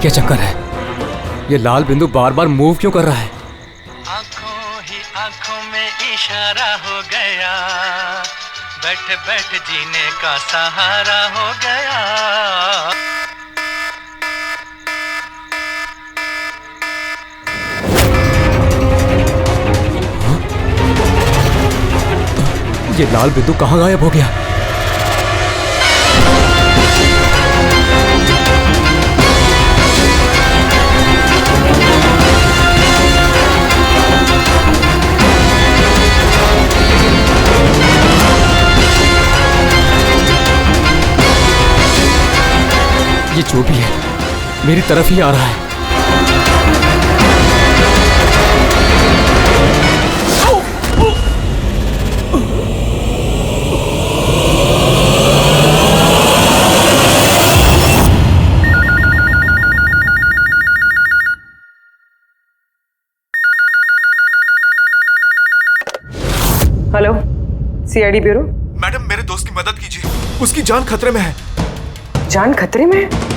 क्या चक्कर है? ये लाल बिंदु बार बार मूव क्यों कर रहा है? आंखों ही आंखों में इशारा हो गया, बैठ बैठ जीने का सहारा हो गया। ये लाल बिंदु कहाँ गायब हो गया? ये जो भी है मेरी तरफ ही आ रहा है। Hello, CID bureau. मैडम, मेरे दोस्त की मदद कीजिए, उसकी जान खतरे में है। जान खतरे में है?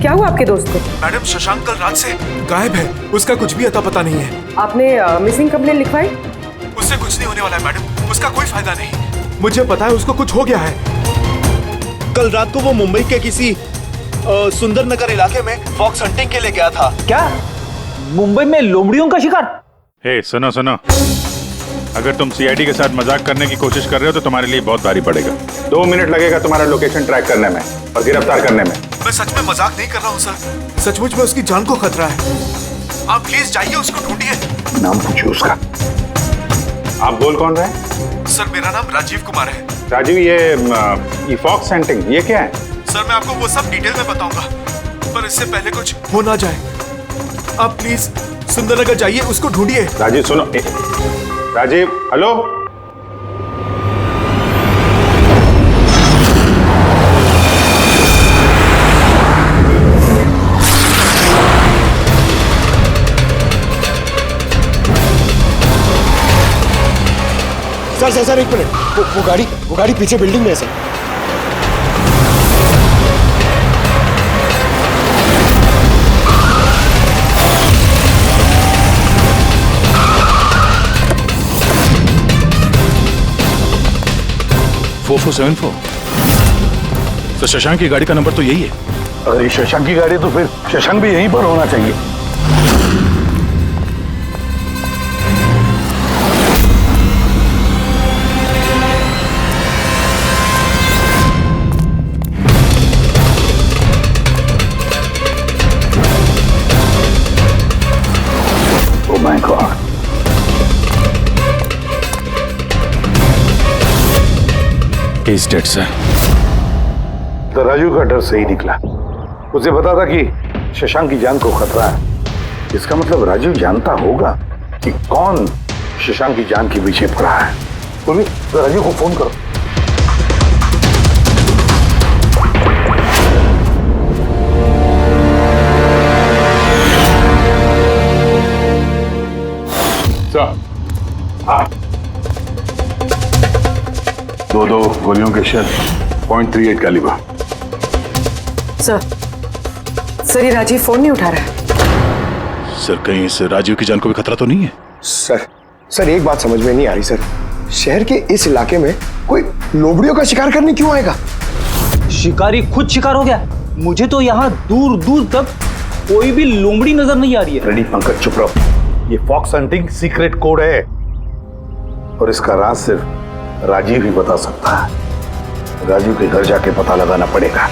क्या हुआ आपके दोस्त को? मैडम, शशांक कल रात से गायब है, उसका कुछ भी अता पता नहीं है। आपने मिसिंग कंप्लेंट लिखवाई? उससे कुछ नहीं होने वाला है मैडम, उसका कोई फायदा नहीं। मुझे पता है उसको कुछ हो गया है। कल रात को वो मुंबई के किसी सुंदर नगर इलाके में फॉक्स हंटिंग के लिए गया था। क्या मुंबई में लोमड़ियों का शिकार? हे सुनो सुनो, अगर तुम सीआईडी के साथ मजाक करने की कोशिश कर रहे हो तो तुम्हारे लिए बहुत भारी पड़ेगा। 2 मिनट लगेगा तुम्हारा लोकेशन ट्रैक करने में और गिरफ्तार करने में। मैं सच में मजाक नहीं कर रहा हूँ सर, सचमुच में उसकी जान को खतरा है। आप प्लीज जाइए, उसको ढूंढिए। नाम पूछिए उसका। आप बोल कौन रहे हैं? सर, मेरा नाम राजीव कुमार है। राजीव, ये फॉक्स हंटिंग ये क्या है? सर, मैं आपको वो सब डिटेल में बताऊंगा, पर इससे पहले कुछ हो ना जाए। आप प्लीज सुंदरनगर जाइए, उसको ढूंढिए। राजीव सुनो, राजीव, हेलो। सर एक मिनट, वो गाड़ी पीछे बिल्डिंग में है सर। तो शशांक की गाड़ी का नंबर तो यही है। अगर ये शशांक की गाड़ी है तो फिर शशांक भी यहीं पर होना चाहिए। Oh my God, he is dead sir. तो राजू का डर सही निकला। उसे पता था कि शशांक की जान को खतरा है। इसका मतलब राजू जानता होगा कि कौन शशांक की जान के पीछे पड़ा है। बोलिए, तो राजू को फोन करो। दो गोलियों के शेल, .38 कैलिबर। सर ये राजीव फोन नहीं उठा रहा है। सर, कहीं इस राजीव की जान को भी खतरा तो नहीं है? सर एक बात समझ में नहीं आ रही सर, शहर के इस इलाके में कोई लोमड़ियों का शिकार करने क्यों आएगा? शिकारी खुद शिकार हो गया। मुझे तो यहाँ दूर दूर तक कोई भी लोमड़ी नजर नहीं आ रही है। रेडी पंकज, चुप रहो। ये फॉक्स हंटिंग सीक्रेट कोड है और इसका राज सिर्फ राजीव ही बता सकता है। राजीव के घर जाके पता लगाना पड़ेगा।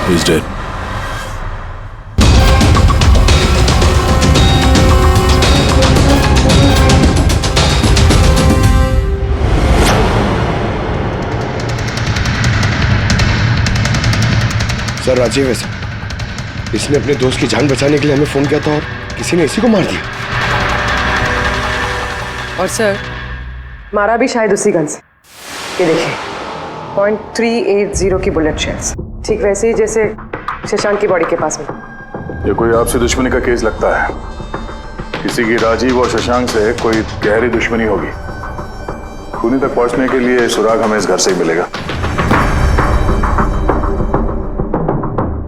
He's dead. सर राजीव है सर। इसने अपने दोस्त की जान बचाने के लिए हमें फोन किया था और किसी ने इसी को मार दिया। और सर मारा भी शायद उसी गन से। ये देखिए .380 की बुलेट शेल्स, ठीक वैसे ही जैसे शशांक की बॉडी के पास में। ये कोई आपसी दुश्मनी का केस लगता है। किसी की राजीव और शशांक से कोई गहरी दुश्मनी होगी। खूनी तक पहुंचने के लिए सुराग हमें इस घर से ही मिलेगा।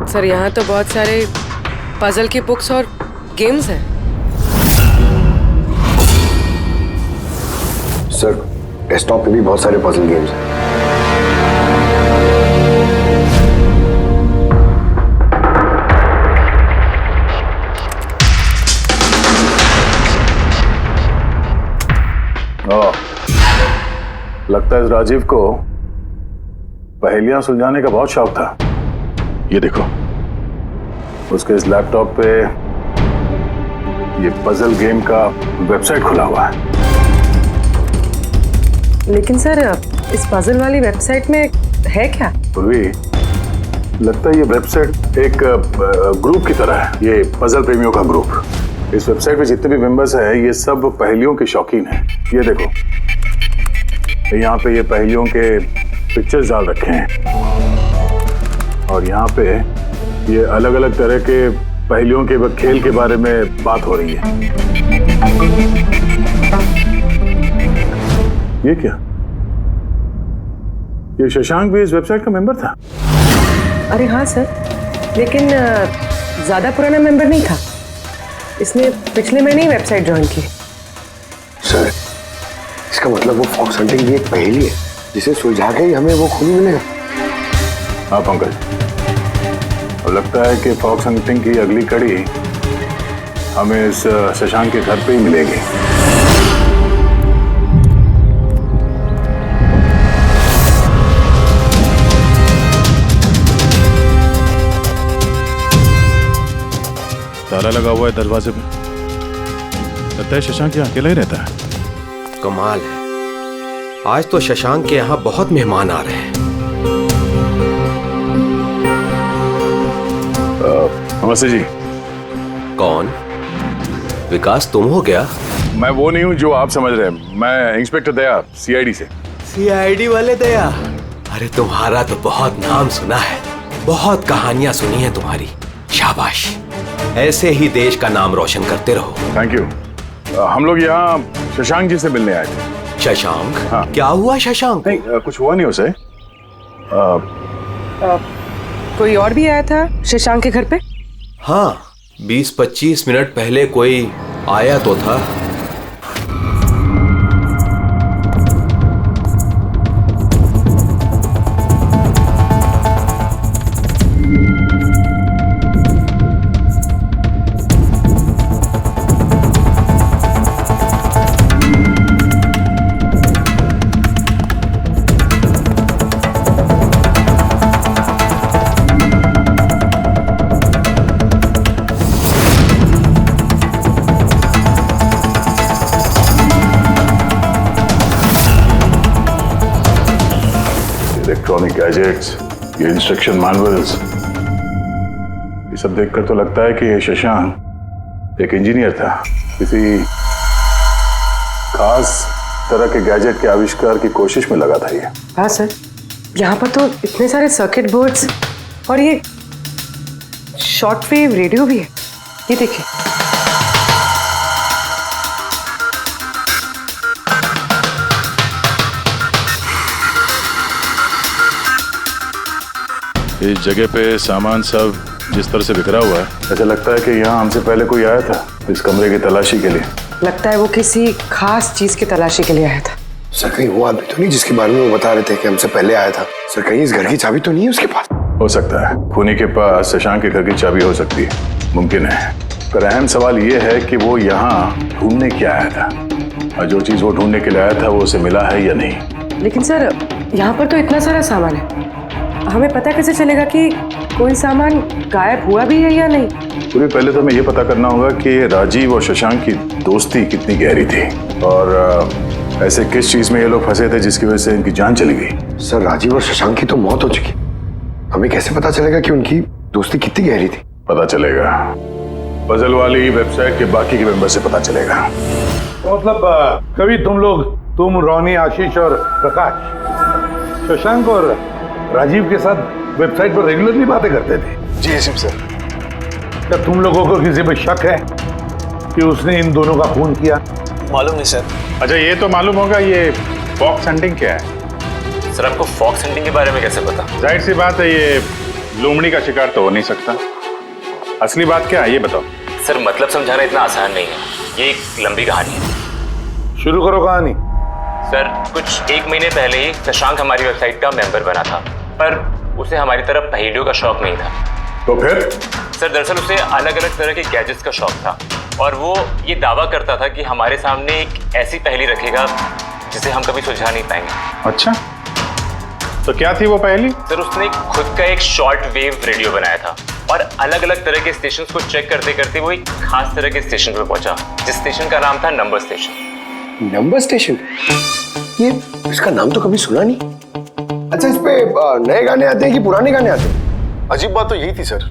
सर यहाँ तो बहुत सारे पजल की बुक्स और गेम्स हैं। सर डेस्कटॉप पे भी बहुत सारे पजल गेम्स हैं। लगता है इस राजीव को पहेलियां सुलझाने का बहुत शौक था। ये देखो, उसके इस लैपटॉप पे ये पजल गेम का वेबसाइट खुला हुआ है। लेकिन सर इस पजल वाली वेबसाइट में है क्या? पूर्वी, लगता है ये वेबसाइट एक ग्रुप की तरह है। ये पजल प्रेमियों का ग्रुप। इस वेबसाइट पे जितने भी मेंबर्स हैं ये सब पहेलियों के शौकीन हैं। ये देखो, यहाँ पे ये पहेलियों के पिक्चर्स डाल रखे हैं और यहाँ पे ये अलग अलग तरह के पहेलियों के खेल के बारे में बात हो रही है। ये क्या? ये शशांक भी इस वेबसाइट का मेंबर था? अरे हाँ सर, लेकिन ज्यादा पुराना मेंबर नहीं था। इसने पिछले महीने ही वेबसाइट ज्वाइन की। सर इसका मतलब वो फॉक्स हंटिंग भी एक पहेली है जिसे सुलझा के ही हमें वो खूनी मिलेगा। हाँ पंकज, और लगता है कि फॉक्स हंटिंग की अगली कड़ी हमें इस शशांक के घर पे ही मिलेगी। ताला लगा हुआ है दरवाजे पे। लगता है शशांक यहाँ अकेला ही रहता है। कमाल है, आज तो शशांक के यहाँ बहुत मेहमान आ रहे हैं। नमस्ते जी। कौन? विकास तुम हो क्या? मैं वो नहीं हूँ जो आप समझ रहे हैं। मैं इंस्पेक्टर दया, सीआईडी से। सीआईडी वाले दया? अरे तुम्हारा तो बहुत नाम सुना है, बहुत कहानियां सुनी है तुम्हारी। शाबाश, ऐसे ही देश का नाम रोशन करते रहो। Thank you. हम लोग यहाँ शशांक जी से मिलने आए थे। शशांक? हाँ। क्या हुआ शशांक? नहीं, कुछ हुआ नहीं उसे। कोई और भी आया था शशांक के घर पे? हाँ, 20-25 मिनट पहले कोई आया तो था। इलेक्ट्रॉनिक गैजेट्स, ये इंस्ट्रक्शन मैनुअल्स, ये सब देखकर तो लगता है कि ये शशांक एक इंजीनियर था। किसी खास तरह के गैजेट के आविष्कार की कोशिश में लगा था ये। हाँ सर, यहाँ पर तो इतने सारे सर्किट बोर्ड्स और ये शॉर्ट वेव रेडियो भी है। ये देखिए। इस जगह पे सामान सब जिस तरह से बिखरा हुआ है, ऐसा लगता है कि यहाँ हमसे पहले कोई आया था इस कमरे की तलाशी के लिए। लगता है वो किसी खास चीज की तलाशी के लिए आया था। सर कहीं वो आदमी तो नहीं जिसके बारे में वो बता रहे थे कि हमसे पहले आया था? सर कहीं इस घर की चाबी तो नहीं है उसके पास? हो सकता है खूनी के पास शशांक के घर की चाबी हो सकती है, मुमकिन है। पर अहम सवाल ये है कि वो यहाँ ढूंढने क्या आया था, और जो चीज वो ढूंढने के लिए आया था वो उसे मिला है या नहीं। लेकिन सर यहाँ पर तो इतना सारा सामान है, हमें पता कैसे चलेगा कि कोई सामान गायब हुआ भी है या नहीं? पूरी पहले तो हमें ये पता करना होगा कि राजीव और शशांक की दोस्ती कितनी गहरी थी, और ऐसे किस चीज में ये लोग फंसे थे जिसकी वजह से इनकी जान चली गई। सर राजीव और शशांक की तो मौत हो चुकी, हमें कैसे पता चलेगा कि उनकी दोस्ती कितनी गहरी थी? पता चलेगा। पजल वाली वेबसाइट के बाकी के मेंबर से पता चलेगा। तो मतलब कभी तुम रोनी, आशीष और प्रकाश शशांक और राजीव के साथ वेबसाइट पर रेगुलरली बातें करते थे? जी एसीपी सर। क्या तुम लोगों को किसी पे शक है कि उसने इन दोनों का खून किया? मालूम नहीं सर। अच्छा ये तो मालूम होगा, ये फॉक्स हंटिंग क्या है? सर आपको फॉक्स हंटिंग के बारे में कैसे पता? जाहिर सी बात है, ये लोमड़ी का शिकार तो हो नहीं सकता। असली बात क्या है ये बताओ। सर मतलब समझाना इतना आसान नहीं है, ये एक लंबी कहानी है। शुरू करो कहानी। सर कुछ 1 महीने पहले ही शशांक हमारी वेबसाइट का मेंबर बना था, पर उसे हमारी तरफ पहेलियों का शौक नहीं था। तो फिर? सर दरअसल उसे अलग अलग तरह के गैजेट्स का शौक था और वो ये दावा करता था कि हमारे सामने एक ऐसी पहेली रखेगा जिसे हम कभी सुलझा नहीं पाएंगे। अच्छा तो क्या थी वो पहेली? सर उसने खुद का एक शॉर्ट वेव रेडियो बनाया था और अलग अलग तरह के स्टेशंस को चेक करते करते वो एक खास तरह के स्टेशन पे पहुंचा, जिस स्टेशन का नाम था नंबर स्टेशन। Number station? ये इसका नाम तो कभी सुना नहीं। अच्छा इस पे नए गाने आते हैं कि पुराने गाने आते हैं? अजीब बात तो यही थी सर,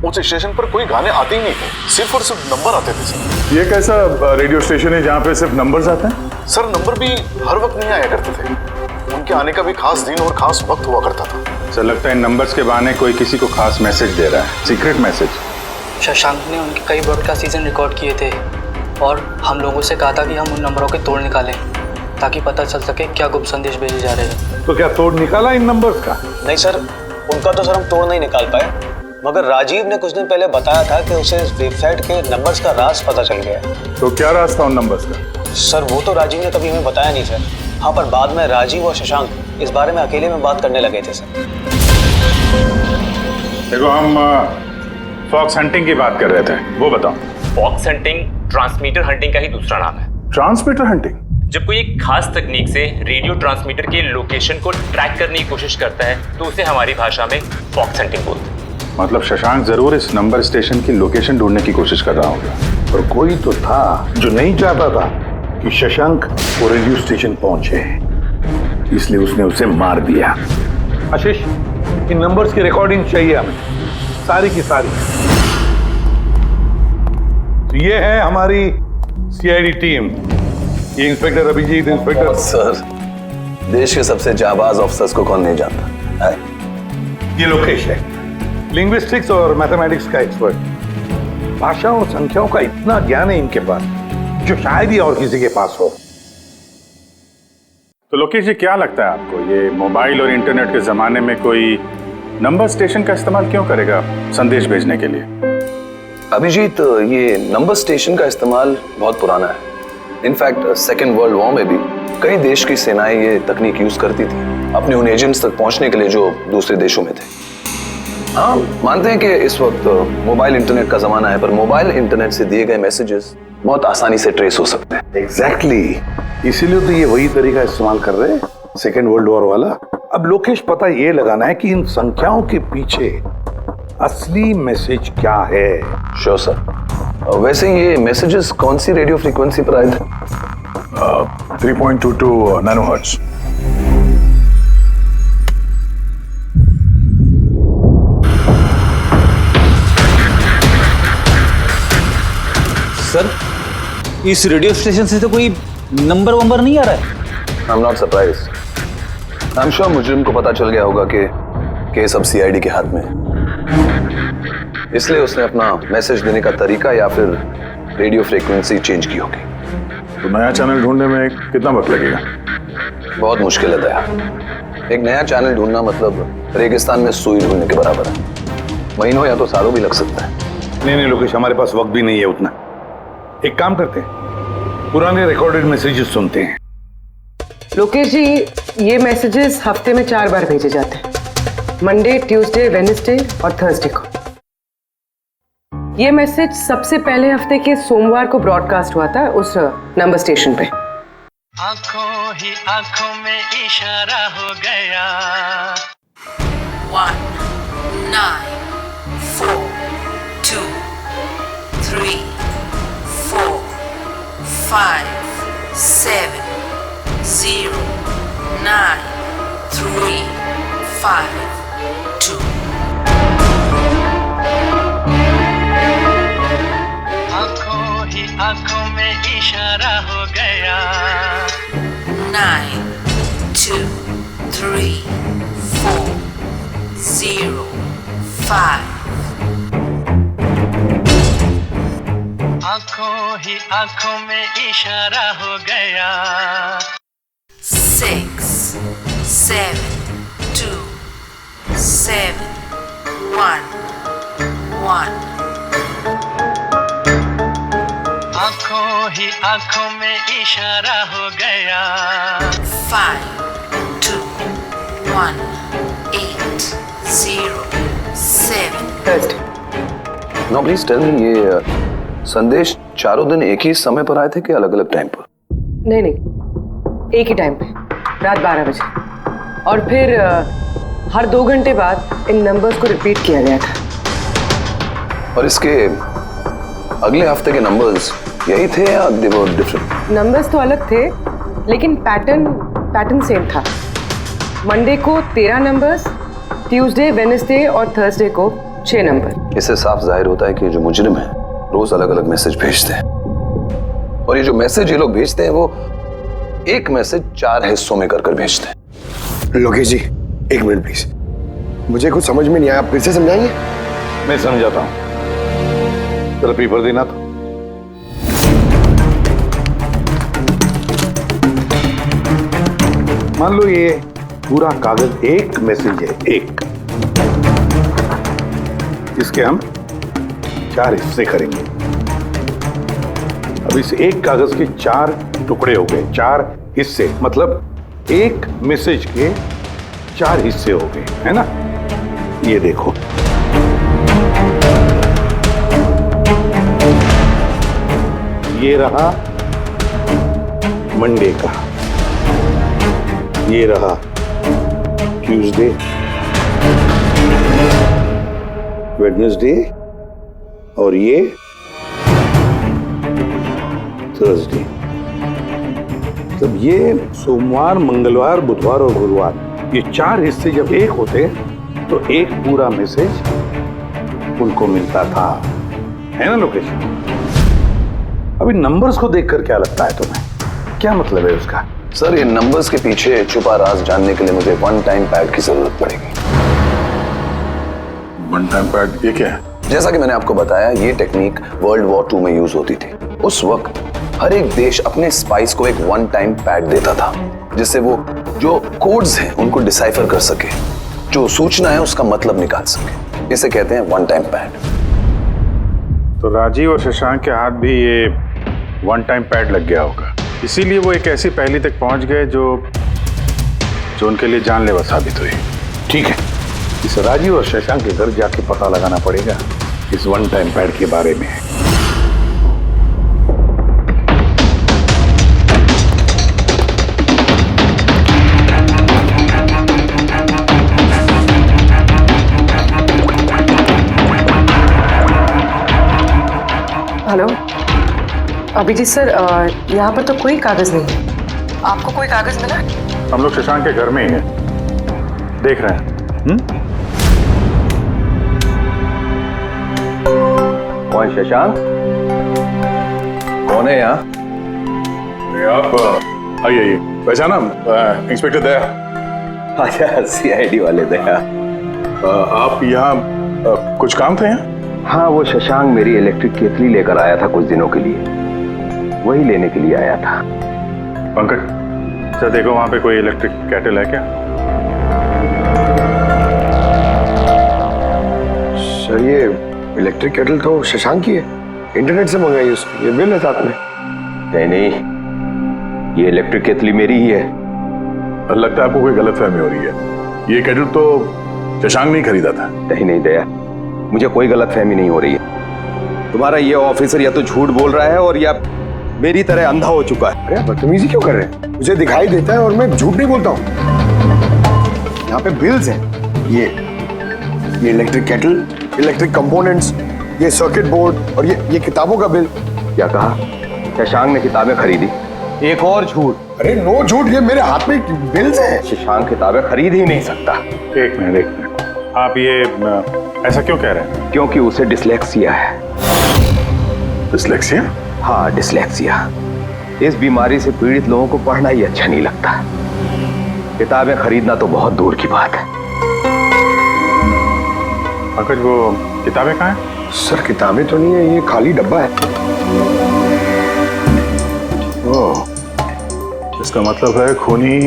उस स्टेशन पर कोई गाने आते ही नहीं थे, सिर्फ और सिर्फ नंबर आते थे सर। ये कैसा रेडियो स्टेशन है जहाँ पे सिर्फ नंबर्स आते हैं? सर नंबर भी हर वक्त नहीं आया करते थे, उनके आने का भी खास दिन और खास वक्त हुआ करता था। सर लगता है नंबर्स के बहाने कोई किसी को खास मैसेज दे रहा है, सीक्रेट मैसेज। शशांक ने उनके कई ब्रॉडकास्ट सीजन रिकॉर्ड किए थे और हम लोगों से कहा था कि हम उन नंबरों के तोड़ निकालें ताकि पता चल सके क्या गुप्त संदेश भेजे जा रहे हैं। तो क्या तोड़ निकाला इन नंबर्स का? नहीं सर, उनका तो सर हम तोड़ नहीं निकाल पाए, मगर राजीव ने कुछ दिन पहले बताया था कि उसे इस वेबसाइट के नंबर्स का राज पता चल गया है। तो क्या राज था उन नंबर्स का? सर वो तो राजीव ने कभी हमें बताया नहीं सर। हाँ पर बाद में राजीव और शशांक इस बारे में अकेले में बात करने लगे थे सर। देखो हम फॉक्स हंटिंग की बात कर रहे थे, वो बताओ। फॉक्स हंटिंग ट्रांसमीटर हंटिंग का ही दूसरा नाम है। Transmitter hunting? जब कोई एक खास तकनीक से रेडियो ट्रांसमीटर के लोकेशन को ट्रैक करने की कोशिश करता है तो उसे हमारी भाषा में फॉक्स हंटिंग बोलते हैं। मतलब शशांक जरूर इस नंबर स्टेशन की लोकेशन ढूंढने की कोशिश कर रहा होगा। और कोई तो था जो नहीं चाहता था कि शशांक वो रेडियो स्टेशन पहुंचे, इसलिए उसने उसे मार दिया। आशीष इन नंबर्स की रिकॉर्डिंग चाहिए हमें, सारी की सारी। तो ये है हमारी सीआईडी टीम, ये इंस्पेक्टर अभिजीत, इंस्पेक्टर सर देश के सबसे जाबाज ऑफिसर्स को कौन नहीं जानता है? ये लोकेश है, लिंग्विस्टिक्स और मैथमेटिक्स का एक्सपर्ट। भाषा और संख्याओं का इतना ज्ञान है इनके पास जो शायद ही और किसी के पास हो। तो लोकेश जी क्या लगता है आपको, ये मोबाइल और इंटरनेट के जमाने में कोई नंबर स्टेशन का इस्तेमाल क्यों करेगा संदेश भेजने के लिए? अभिजीत ये नंबर स्टेशन का इस्तेमाल बहुत पुराना है। इनफैक्ट सेकेंड वर्ल्ड वॉर में भी कई देश की सेनाएं ये तकनीक यूज करती थी अपने उन एजेंट्स तक पहुंचने के लिए जो दूसरे देशों में थे। हाँ मानते हैं कि इस वक्त मोबाइल इंटरनेट का जमाना है, पर मोबाइल इंटरनेट से दिए गए मैसेजेस बहुत आसानी से ट्रेस हो सकते हैं। एग्जैक्टली इसीलिए तो ये वही तरीका इस्तेमाल कर रहे हैं, सेकेंड वर्ल्ड वॉर वाला। अब लोकेश पता ये लगाना है कि इन संख्याओं के पीछे असली मैसेज क्या है। Sure sir. वैसे ये मैसेजेस कौन सी रेडियो फ्रीक्वेंसी पर आए थे? 3.22 नैनोहर्ट्ज। सर इस रेडियो स्टेशन से तो कोई नंबर वंबर नहीं आ रहा है। I'm not surprised. I'm sure मुजरिम को पता चल गया होगा कि केस अब सीआईडी के हाथ में है, इसलिए उसने अपना मैसेज देने का तरीका या फिर रेडियो फ्रीक्वेंसी चेंज की होगी। तो नया चैनल ढूंढने में कितना वक्त लगेगा? बहुत मुश्किल है दया। एक नया चैनल ढूंढना मतलब रेगिस्तान में सुई ढूंढने के बराबर है। महीनों या तो सालों भी लग सकता है। नहीं लोकेश, हमारे पास वक्त भी नहीं है उतना। एक काम करते हैं, पुराने रिकॉर्डेड मैसेजेस सुनते हैं। लोकेश जी ये मैसेजेस हफ्ते में 4 बार भेजे जाते हैं, मंडे, ट्यूसडे, वेडनेसडे और थर्सडे को। ये मैसेज सबसे पहले हफ्ते के सोमवार को ब्रॉडकास्ट हुआ था उस नंबर स्टेशन पे। आंखों ही आंखों में इशारा हो गया। 1 9 4 2 3 4 5 7 0 9 3 5 2 इशारा हो गया 9 2 3 4 0 5 आंखों ही आंखों में इशारा हो गया 6 7 2 7 1 1 आंखों ही आंखों में इशारा हो गया 5 2 1 8 0 7 नो प्लीज टेल मी, ये संदेश चारों दिन एक ही समय पर आए थे कि अलग अलग टाइम पर? नहीं नहीं, एक ही टाइम पे, रात 12 बजे। और फिर हर 2 घंटे बाद इन नंबर्स को रिपीट किया गया था। और इसके अगले हफ्ते के नंबर्स यही थे या दे वर डिफरेंट? नंबर्स तो अलग थे, लेकिन पैटर्न सेम था। मंडे को 13 नंबर्स, ट्यूसडे, वेडनेसडे और थर्सडे को 6 नंबर। इससे साफ जाहिर होता है कि जो मुजरिम है रोज अलग अलग मैसेज भेजते हैं, और ये जो मैसेज ये लोग भेजते हैं वो एक मैसेज 4 हिस्सों में कर भेजते हैं। लोकेश जी, 1 मिनट प्लीज, मुझे कुछ समझ में नहीं आया, आप फिर से समझाएंगे? मैं समझाता हूं, तेरा पेपर देना था। मान लो ये पूरा कागज एक मैसेज है, एक, इसके हम 4 हिस्से करेंगे। अब इस एक कागज के 4 टुकड़े हो गए, 4 हिस्से, मतलब एक मैसेज के 4 हिस्से हो गए, है ना? ये देखो, ये रहा मंडे का, ये रहा ट्यूसडे, वेडनेसडे और ये थर्सडे। तब ये सोमवार, मंगलवार, बुधवार और गुरुवार, ये 4 हिस्से जब एक होते तो एक पूरा मैसेज उनको मिलता था, है ना लोकेश? अभी नंबर्स को देखकर क्या लगता है तुम्हें, क्या मतलब है उसका? सर, ये नंबर्स के पीछे छुपा राज जानने के लिए मुझे 1 टाइम पैड की जरूरत पड़ेगी। 1 टाइम पैड, ये क्या है? जैसा कि मैंने आपको बताया, ये टेक्निक वर्ल्ड वॉर 2 में यूज होती थी। उस वक्त हर एक देश अपने स्पाइस को एक 1 टाइम पैड देता था, जिससे वो जो कोड्स हैं उनको डिसाइफर कर सके, जो सूचना है उसका मतलब निकाल सके। इसे कहते हैं 1 टाइम पैड। तो राजीव और शशांक के हाथ भी ये 1 टाइम पैड लग गया होगा, इसीलिए वो एक ऐसी पहेली तक पहुंच गए जो उनके लिए जानलेवा साबित हुई। ठीक है, इस राजीव और शशांक के घर जाके पता लगाना पड़ेगा इस 1 टाइम पैड के बारे में। हेलो अभिजीत सर, यहाँ पर तो कोई कागज नहीं है। आपको कोई कागज मिला? हम लोग शशांक के घर में ही हैं, देख रहे हैं। कौन शशांक? कौन है यहाँ? आप आइए, पहचाना? इंस्पेक्टर दया। अच्छा, सीआईडी वाले दया। आप यहाँ कुछ काम थे यहाँ? हाँ, वो शशांक मेरी इलेक्ट्रिक केतली लेकर आया था कुछ दिनों के लिए, वही लेने के लिए आया था। पंकज, सर देखो वहाँ पे कोई इलेक्ट्रिक केटल है क्या? सर, ये इलेक्ट्रिक केटल तो शशांक की है, इंटरनेट से मंगाई उसकी, ये बिल है साथ में। नहीं, ये इलेक्ट्रिक केतली मेरी ही है। लगता है आपको कोई गलतफहमी हो रही है, ये केटल तो शशांक नहीं खरीदा था। नहीं दया, मुझे कोई गलतफहमी नहीं हो रही है। तुम्हारा ये ऑफिसर या तो झूठ बोल रहा है और या मेरी तरह अंधा हो चुका है। अरे बदतमीजी क्यों कर रहे हैं? मुझे दिखाई देता है और मैं झूठ नहीं बोलता हूँ। यहाँ पे बिल्स हैं, ये इलेक्ट्रिक केटल, इलेक्ट्रिक कंपोनेंट्स, ये सर्किट बोर्ड और ये किताबों का बिल। क्या कहा? शशांक ने किताबें खरीदी? एक और झूठ। अरे नो झूठ, ये मेरे हाथ में बिल्स हैं। शशांक किताबें खरीद ही नहीं सकता। एक मिनट, आप ये ऐसा क्यों कह रहे हैं? क्योंकि उसे डिसलेक्सिया है। डिसलेक्सिया? हाँ, डिसलेक्सिया। इस बीमारी से पीड़ित लोगों को पढ़ना ही अच्छा नहीं लगता। किताबें खरीदना तो बहुत दूर की बात है। पंकज, वो किताबें कहाँ हैं? सर किताबें तो नहीं है, ये खाली डब्बा है। ओह, इसका मतलब है खूनी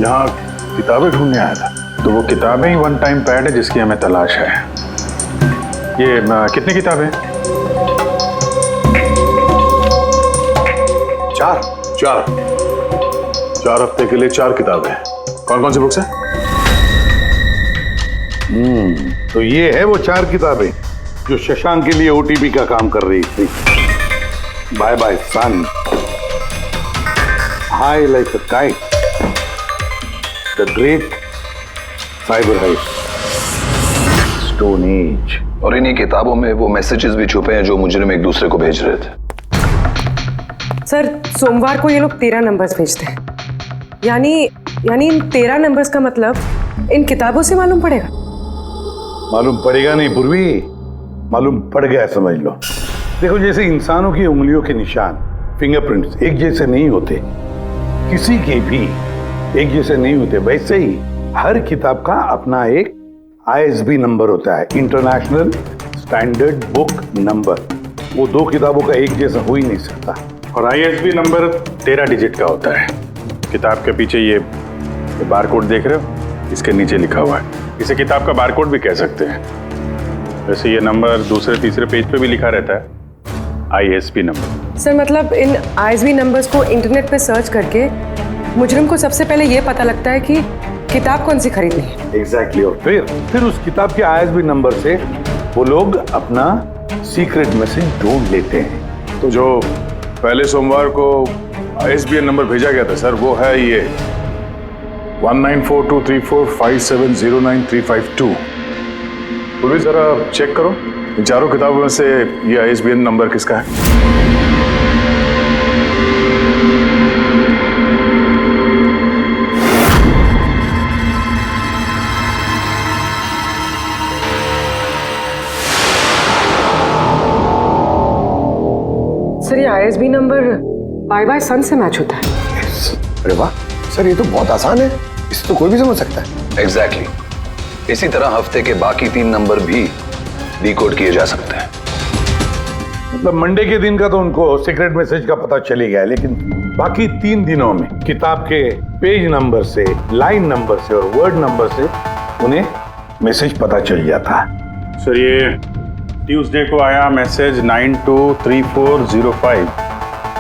यहाँ किताबें ढूंढने आया था। तो वो किताबें ही वन टाइम पैड है जिसकी हमें तलाश है। ये कितनी किताबें? चार हफ्ते के लिए 4 किताबें। कौन कौन सी बुक्स हैं? तो ये है वो 4 किताबें जो शशांक के लिए ओटीपी का काम कर रही थी। Bye bye son, high like a kite, the great cyber heist, stone age. और इन्हीं किताबों में वो मैसेजेस भी छुपे हैं जो मुजरिम एक दूसरे को भेज रहे थे। सर सोमवार को ये लोग 13 नंबर्स भेजते हैं। यानी इन 13 नंबर्स का मतलब इन किताबों से मालूम पड़ेगा। मालूम पड़ेगा नहीं पूर्वी, मालूम पड़ गया समझ लो। देखो, जैसे इंसानों की उंगलियों के निशान, फिंगरप्रिंट्स एक जैसे नहीं होते, किसी के भी एक जैसे नहीं होते, वैसे ही हर किताब का अपना एक ISB नंबर होता है, इंटरनेशनल स्टैंडर्ड बुक नंबर। वो 2 किताबों का एक जैसा हो ही नहीं सकता। और ISB नंबर 13 डिजिट का होता है। किताब के पीछे ये बारकोड देख रहे हो, इसके नीचे लिखा हुआ है। इसे किताब का बारकोड भी कह सकते हैं। वैसे ये नंबर दूसरे तीसरे पेज पे भी लिखा रहता है, ISB नंबर। सर मतलब इन ISB नंबर्स को इंटरनेट पे सर्च करके मुजरिम को सबसे पहले ये पता लगता है कि किताब कौन सी खरीदनी है। एग्जैक्टली। और फिर उस किताब के ISB नंबर से वो लोग अपना सीक्रेट मैसेज ढूंढ लेते हैं। तो जो पहले सोमवार को ISBN नंबर भेजा गया था सर, वो है ये 19423457099352। तो भी जरा चेक करो, इन चारों किताबों में से ये ISBN नंबर किसका है। सर ये ISB नंबर बाय सन से मैच होता है। अरे वाह सर, ये तो बहुत आसान है, इसे तो कोई भी समझ सकता है। एग्जैक्टली। इसी तरह हफ्ते के बाकी 3 नंबर भी डिकोड किए जा सकते हैं। मतलब मंडे के दिन का तो उनको सीक्रेट मैसेज का पता चली गया, लेकिन बाकी 3 दिनों में किताब के पेज नंबर से, लाइन नंबर से और वर्ड नंबर से उन्हें मैसेज पता चल जाता है। सर ये ट्यूसडे को आया message 923405,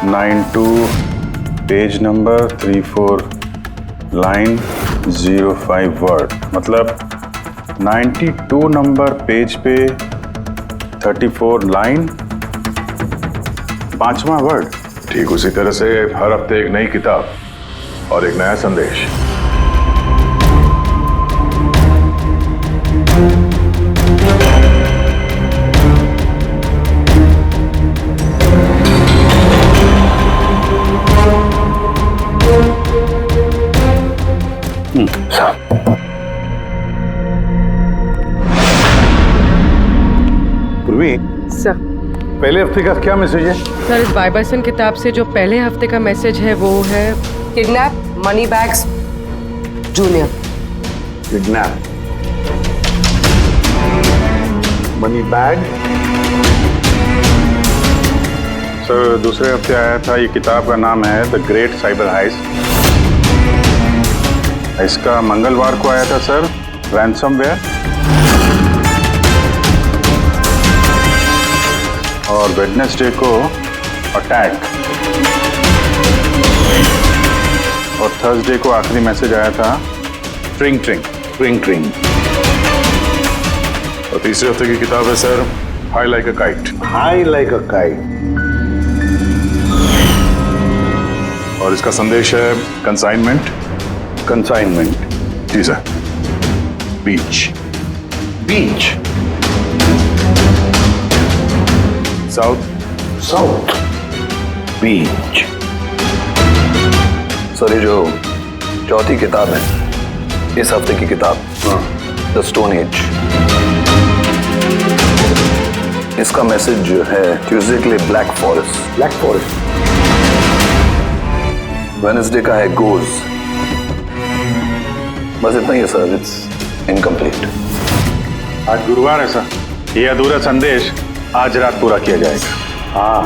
92 page number 34 line 05 word, मतलब 92 नंबर पेज पे 34 लाइन 5वां वर्ड। ठीक उसी तरह से हर हफ्ते एक नई किताब और एक नया संदेश। सर पहले हफ्ते का क्या मैसेज है? सर इस बाय सन किताब से जो पहले हफ्ते का मैसेज है वो है kidnap money bags junior. Kidnap money bag. Sir दूसरे हफ्ते आया था, ये किताब का नाम है द ग्रेट साइबर हाइस्ट। इसका मंगलवार को आया था सर, रैंसमवेयर। और वेडनेसडे को अटैक। और थर्सडे को आखिरी मैसेज आया था ट्रिंग ट्रिंग ट्रिंग ट्रिंग। और तीसरे हफ्ते की किताब है sir high like a kite. High like a kite. और इसका संदेश है कंसाइनमेंट। कंसाइनमेंट जी सर। बीच। बीच। South Beach. सर ये जो चौथी किताब है, इस हफ्ते की किताब, द स्टोन एज, इसका मैसेज जो है ट्यूसडे के लिए black forest. Black forest Wednesday का है गोज। बस इतना ही है सर, इट्स इनकम्प्लीट। आज गुरुवार है सर, ये अधूरा संदेश आज रात पूरा किया जाएगा। हाँ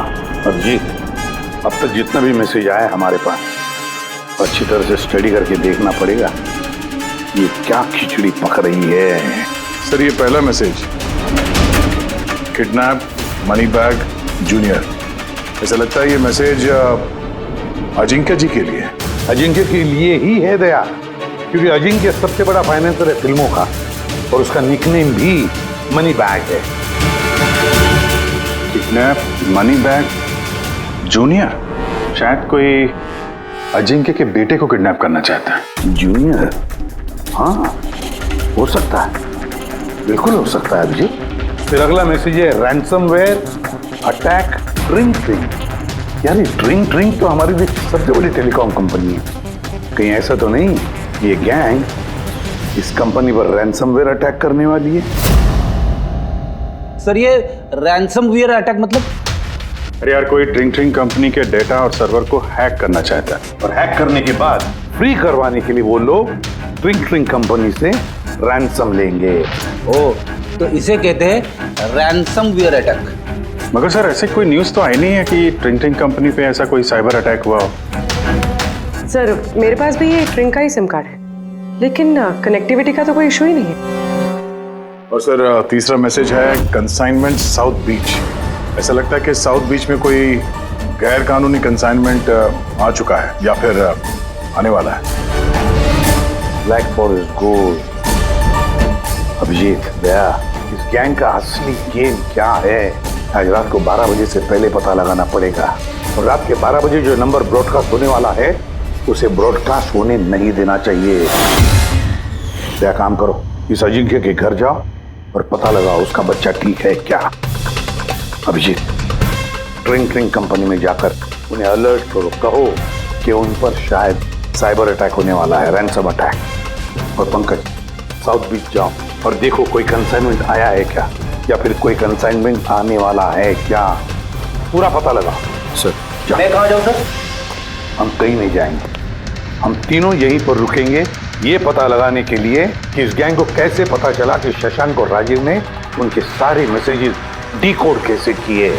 और जी, अब तक जितना भी मैसेज आया हमारे पास अच्छी तरह से स्टडी करके देखना पड़ेगा ये क्या खिचड़ी पक रही है। सर ये पहला message, kidnap money bag junior. ऐसा लगता है ये मैसेज अजिंक्य जी के लिए। अजिंक्य के लिए ही है दया, क्योंकि अजिंक्य सबसे बड़ा फाइनेंसर है फिल्मों का और उसका निकनेम भी मनी बैग है। किडनैप मनी बैग जूनियर, शायद कोई अजिंक्य के बेटे को किडनैप करना चाहता है। जूनियर? हाँ हो सकता है, बिल्कुल हो सकता है अभिजीत। फिर अगला मैसेज है रैंसमवेयर अटैक ड्रिंक ड्रिंक। यार ड्रिंक ड्रिंक तो हमारी देश की सबसे बड़ी टेलीकॉम कंपनी है, कहीं ऐसा तो नहीं ये गैंग इस कंपनी पर रैंसमवेयर अटैक करने वाली है? सर ये रैंसमवेयर अटैक मतलब? अरे यार कोई ड्रिंक ड्रिंक कंपनी के डेटा और सर्वर को हैक करना चाहता है, और हैक करने के बाद फ्री करवाने के लिए वो लोग ड्रिंक ड्रिंक कंपनी से रैंसम लेंगे। ओ, तो इसे कहते हैं रैंसमवेयर अटैक। मगर सर ऐसे कोई न्यूज़ तो आई नहीं है कि ड्रिंक ड्रिंक कंपनी पे ऐसा कोई साइबर अटैक हुआ हो। सर मेरे पास भी ये ड्रिंक का ही सिम कार्ड है, लेकिन कनेक्टिविटी का तो कोई इशू ही नहीं है। और सर तीसरा मैसेज है कंसाइनमेंट साउथ बीच। ऐसा लगता है कि साउथ बीच में कोई गैर कानूनी कंसाइनमेंट आ चुका है या फिर आने वाला है। Black forest gold. Abhijeet Daya, इस गैंग का असली गेम क्या है आज रात को 12 बजे से पहले पता लगाना पड़ेगा, और रात के 12 बजे जो नंबर ब्रॉडकास्ट होने वाला है उसे ब्रॉडकास्ट होने नहीं देना चाहिए। क्या काम करो, इस अजिंक्य के घर जाओ और पता लगाओ उसका बच्चा ठीक है क्या। अभिजीत ड्रिंक ड्रिंक कंपनी में जाकर उन्हें अलर्ट करो, कहो कि उन पर शायद साइबर अटैक होने वाला है, रैंसम अटैक। और पंकज साउथ बीच जाओ और देखो कोई कंसाइनमेंट आया है क्या, या फिर कोई कंसाइनमेंट आने वाला है क्या, पूरा पता लगाओ। सर मैं कहाँ जाऊँ सर? हम कहीं नहीं जाएंगे, हम तीनों यहीं पर रुकेंगे ये पता लगाने के लिए कि इस गैंग को कैसे पता चला कि शशांक और राजीव ने उनके सारे मैसेजेस डिकोड कैसे किए।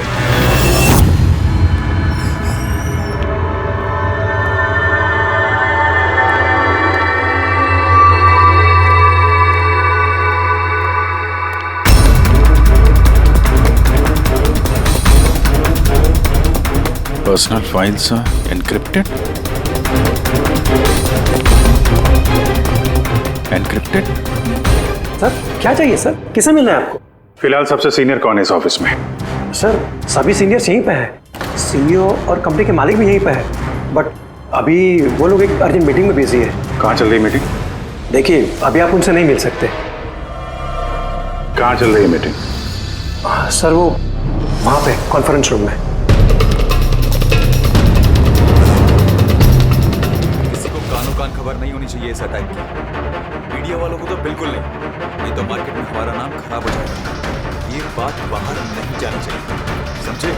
Personal files encrypted. Encrypted? Sir क्या चाहिए सर, किसे मिलना है आपको? फिलहाल सबसे सीनियर कौन है इस ऑफिस में? सर सभी सीनियर्स यहीं पे है, सीईओ और कंपनी के मालिक भी यहीं पे है, बट अभी वो लोग एक अर्जेंट मीटिंग में बिजी है। कहाँ चल रही मीटिंग? देखिए अभी आप उनसे नहीं मिल सकते। कहाँ चल रही है मीटिंग? सर वो वहाँ पे कॉन्फ्रेंस रूम में। किसी को कानो कान खबर नहीं होनी चाहिए इस अटैक की, मीडिया वालों को तो बिल्कुल नहीं तो मार्केट में हमारा नाम खराब हो जाएगा। ये बात बाहर नहीं जानी चाहिए, समझे?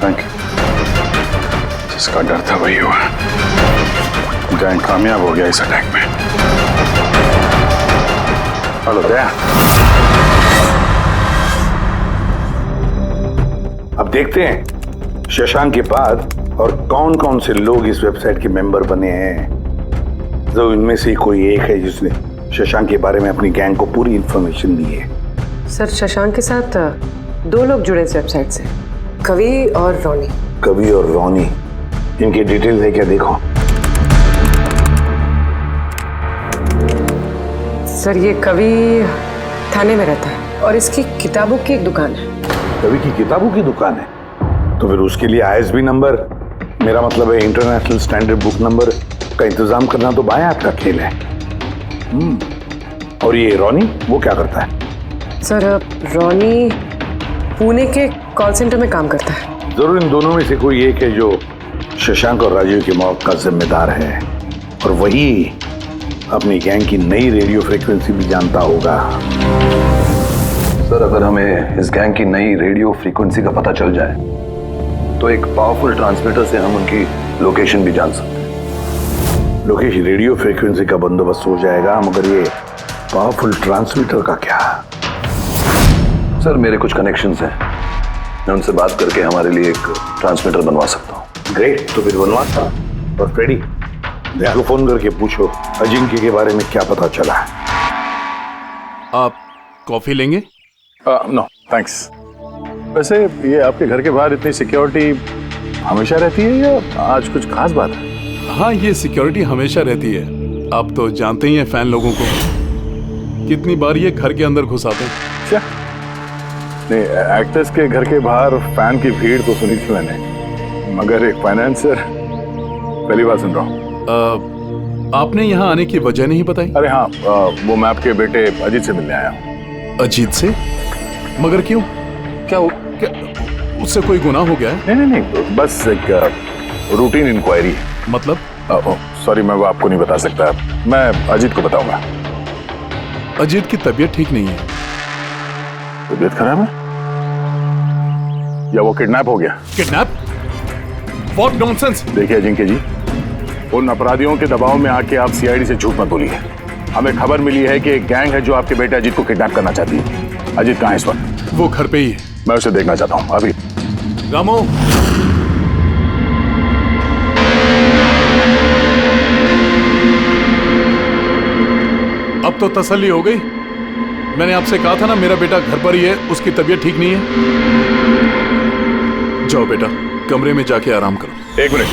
Thank you. जिसका डर था वही हुआ, गैंग कामयाब हो गया इस अटैक में। हेलो दया, अब देखते हैं शशांक के बाद और कौन कौन से लोग इस वेबसाइट के मेंबर बने हैं। जो इनमें से कोई एक है जिसने शशांक के बारे में अपनी गैंग को पूरी इंफॉर्मेशन दी है। सर शशांक के साथ 2 लोग जुड़े इस वेबसाइट से, कवि और रोनी। कवि और रोनी, इनकी डिटेल है क्या? देखो सर ये कवि थाने में रहता है और इसकी किताबों की एक दुकान है। कवि की किताबों की दुकान है, तो फिर उसके लिए ISB नंबर, मेरा मतलब है इंटरनेशनल स्टैंडर्ड बुक नंबर का इंतजाम करना तो बाएं हाथ का खेल है। और ये रोनी वो क्या करता है? सर रोनी पुणे के कॉल सेंटर में काम करता है। जरूर इन दोनों में से कोई एक है जो शशांक और राजीव की मौत का जिम्मेदार है, और वही अपनी गैंग की नई रेडियो फ्रीक्वेंसी भी जानता होगा। सर अगर हमें इस गैंग की नई रेडियो फ्रीक्वेंसी का पता चल जाए तो एक पावरफुल ट्रांसमीटर से हम उनकी लोकेशन भी जान सकते हैं। लोकेश, रेडियो फ्रीक्वेंसी का बंदोबस्त हो जाएगा, मगर ये पावरफुल ट्रांसमीटर का क्या? सर मेरे कुछ कनेक्शंस हैं, मैं उनसे बात करके हमारे लिए एक ट्रांसमीटर बनवा सकता हूँ। ग्रेट, तो फिर बनवाता। और फ्रेडी, दया को फोन करके पूछो अजिंक्य के बारे में क्या पता चला है। आप कॉफी लेंगे? No thanks. वैसे ये आपके घर के बाहर इतनी सिक्योरिटी हमेशा रहती है या आज कुछ खास बात है? हाँ, ये सिक्योरिटी हमेशा रहती है। आप तो जानते ही हैं फैन लोगों को, कितनी बार ये घर के अंदर घुस आते हैं। क्या नहीं, एक्टर्स के घर के बाहर फैन की भीड़ तो सुनी थी मैंने, मगर एक फाइनेंसर पहली बार सुन रहा हूँ। आपने यहाँ आने की वजह नहीं बताई? अरे हाँ, वो मैं आपके बेटे अजीत से मिलने आया हूँ। अजीत से? मगर क्यों? क्या उससे कोई गुनाह हो गया है? नहीं, बस एक रूटीन इंक्वायरी। मतलब? सॉरी, मैं वो आपको नहीं बता सकता, मैं अजीत को बताऊंगा। अजीत की तबीयत ठीक नहीं है। तबीयत खराब है या वो किडनैप हो गया? किडनैप? What nonsense! देखिए अजिंक्य जी, उन अपराधियों के दबाव में आके आप सीआईडी से झूठ मत बोलिए। हमें खबर मिली है कि एक गैंग है जो आपके बेटे अजीत को किडनैप करना चाहती है। अजीत कहाँ है इस वक्त? वो घर पे ही है। मैं उसे देखना चाहता हूँ अभी। रामो, अब तो तसल्ली हो गई। मैंने आपसे कहा था ना, मेरा बेटा घर पर ही है, उसकी तबीयत ठीक नहीं है। जाओ बेटा, कमरे में जाके आराम करो। एक मिनट,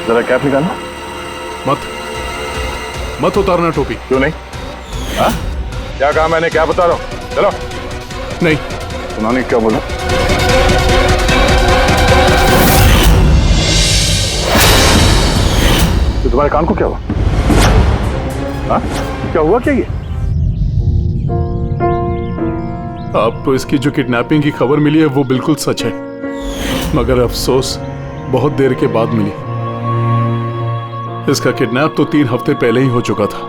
जरा कैप निकालना। मत उतारना टोपी। क्यों नहीं? हाँ? क्या कहा मैंने? क्या बता रहा हूँ? चलो। नहीं। उन्होंने क्या बोला? तो तुम्हारे कान को क्या हुआ? हाँ? क्या हुआ क्या ये? आपको इसकी जो किडनैपिंग की खबर मिली है वो बिल्कुल सच है, मगर अफसोस बहुत देर के बाद मिली। इसका किडनैप तो 3 हफ्ते पहले ही हो चुका था।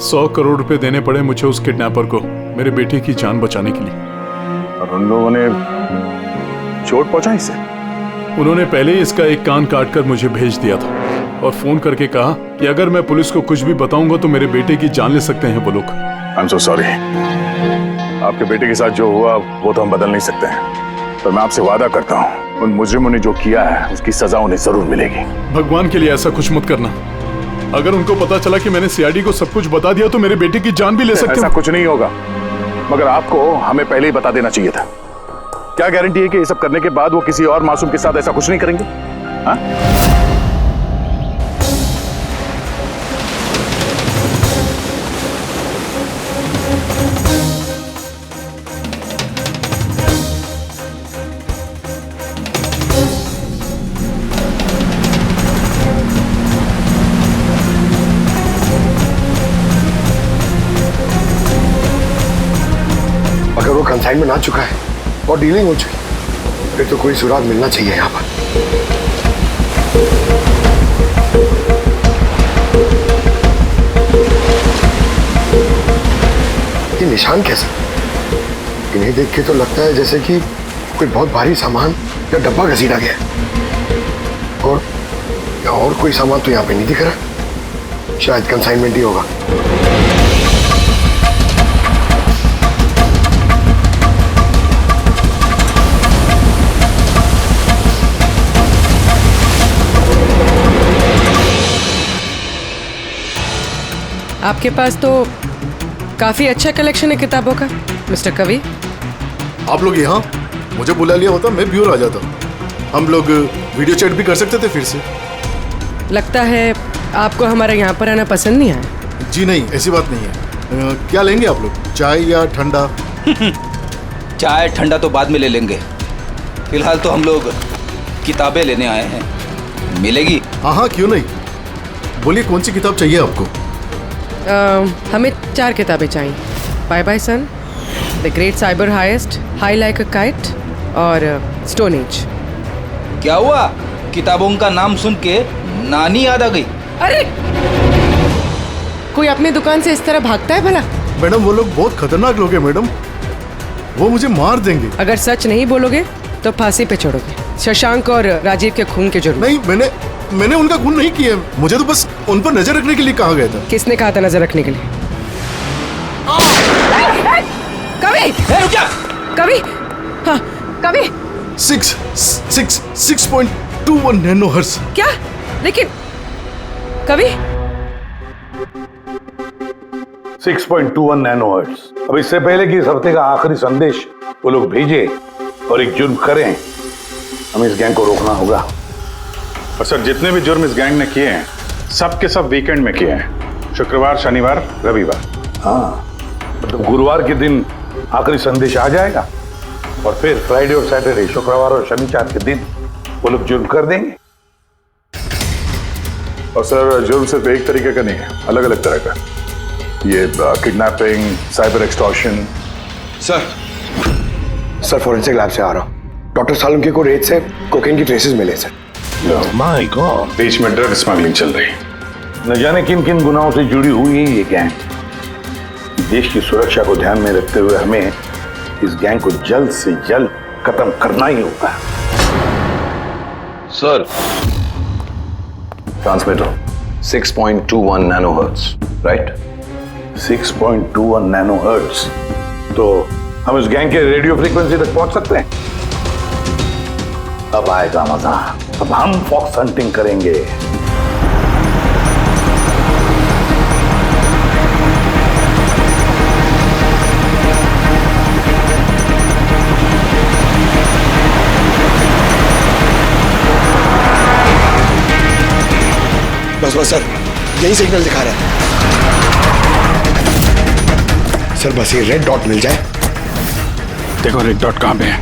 100 करोड़ रुपए देने पड़े मुझे उस किडनैपर को, मेरे बेटे की जान बचाने के लिए। और उन लोगों ने चोट पहुंचाई इसे? उन्होंने पहले ही इसका एक कान काट कर मुझे भेज दिया था और फोन करके कहा कि अगर मैं पुलिस को कुछ भी बताऊंगा तो मेरे बेटे की जान ले सकते हैं वो लोग। I am so sorry. आपके बेटे के साथ जो हुआ वो तो हम बदल नहीं सकते हैं, पर मैं आपसे वादा करता हूँ उन मुजरिमों ने जो किया है उसकी सजा उन्हें जरूर मिलेगी। भगवान के लिए ऐसा कुछ मत करना। अगर उनको पता चला कि मैंने सीआईडी को सब कुछ बता दिया तो मेरे बेटे की जान भी ले सकते हैं। ऐसा कुछ नहीं होगा, मगर आपको हमें पहले ही बता देना चाहिए था। क्या गारंटी है कि ये सब करने के बाद वो किसी और मासूम के साथ ऐसा कुछ नहीं करेंगे? हाँ? अगर वो कंसाइनमेंट आ चुका है और डीलिंग हो चुकी, फिर तो कोई सुराग मिलना चाहिए यहाँ पर। ये निशान कैसे? इन्हें देख के तो लगता है जैसे कि कोई बहुत भारी सामान या डब्बा घसीटा गया है। और कोई सामान तो यहाँ पे नहीं दिख रहा। शायद कंसाइनमेंट ही होगा। आपके पास तो काफी अच्छा कलेक्शन है किताबों का मिस्टर कवि। आप लोग यहाँ मुझे बुला लिया होता मैं ब्यूर आ जाता। हम लोग वीडियो चैट भी कर सकते थे फिर से। लगता है आपको हमारे यहाँ पर आना पसंद नहीं आया। जी नहीं, ऐसी बात नहीं है। क्या लेंगे आप लोग, चाय या ठंडा? चाय ठंडा तो बाद में ले लेंगे, फिलहाल तो हम लोग किताबें लेने आए हैं। मिलेगी? हाँ, क्यों नहीं। बोलिए कौन सी किताब चाहिए आपको? हमें 4 किताबें चाहिए। Bye bye son, the great cyber heist, high like a kite और स्टोन एज। क्या हुआ? किताबों का नाम सुन के नानी याद आ गई? अरे कोई अपनी दुकान से इस तरह भागता है भला? मैडम वो लोग बहुत खतरनाक लोग हैं मैडम, वो मुझे मार देंगे। अगर सच नहीं बोलोगे तो फांसी पे चढ़ोगे। शशांक और राजीव के खून के जुर्म। नहीं, मैंने उनका खून नहीं किया। मुझे तो बस उन पर नजर रखने के लिए कहा गया था। किसने कहा था नजर रखने के लिए? कवि! कवि! हाँ, कवि! 6.21 नैनोहर्ट्ज। क्या? लेकिन कवि 6.21 नैनोहर्ट्ज। अब इससे पहले कि इस हफ्ते का आखिरी संदेश वो लोग भेजे और एक जुर्म करें, हमें इस गैंग को रोकना होगा। और सर, जितने भी जुर्म इस गैंग ने किए हैं सब के सब वीकेंड में किए हैं, शुक्रवार, शनिवार, रविवार। हाँ, तो गुरुवार के दिन आखिरी संदेश आ जाएगा और फिर फ्राइडे और सैटरडे, शुक्रवार और शनिवार के दिन वो लोग जुर्म कर देंगे। और सर, जुर्म सिर्फ एक तरीके का नहीं है, अलग अलग तरह का। ये kidnapping, cyber extortion. Sir forensic lab से आ रहा हूँ। डॉक्टर सालुंके को रेत से कोकेन की ट्रेसेस मिले सर। माय गॉड, बीच में ड्रग स्मगलिंग चल रही। न जाने किन किन गुनाहों से जुड़ी हुई है ये गैंग। देश की सुरक्षा को ध्यान में रखते हुए हमें इस गैंग को जल्द से जल्द खत्म करना ही होगा। Sir, transmitter 6.21 nanohertz, right? 6.21 nanohertz. तो हम इस गैंग के रेडियो फ्रीक्वेंसी तक पहुंच सकते हैं। अब आएगा मजा। अब हम फॉक्स हंटिंग करेंगे। बस सर, यही सिग्नल दिखा रहा है सर। बस ये रेड डॉट मिल जाए। देखो रेड डॉट कहां पे है।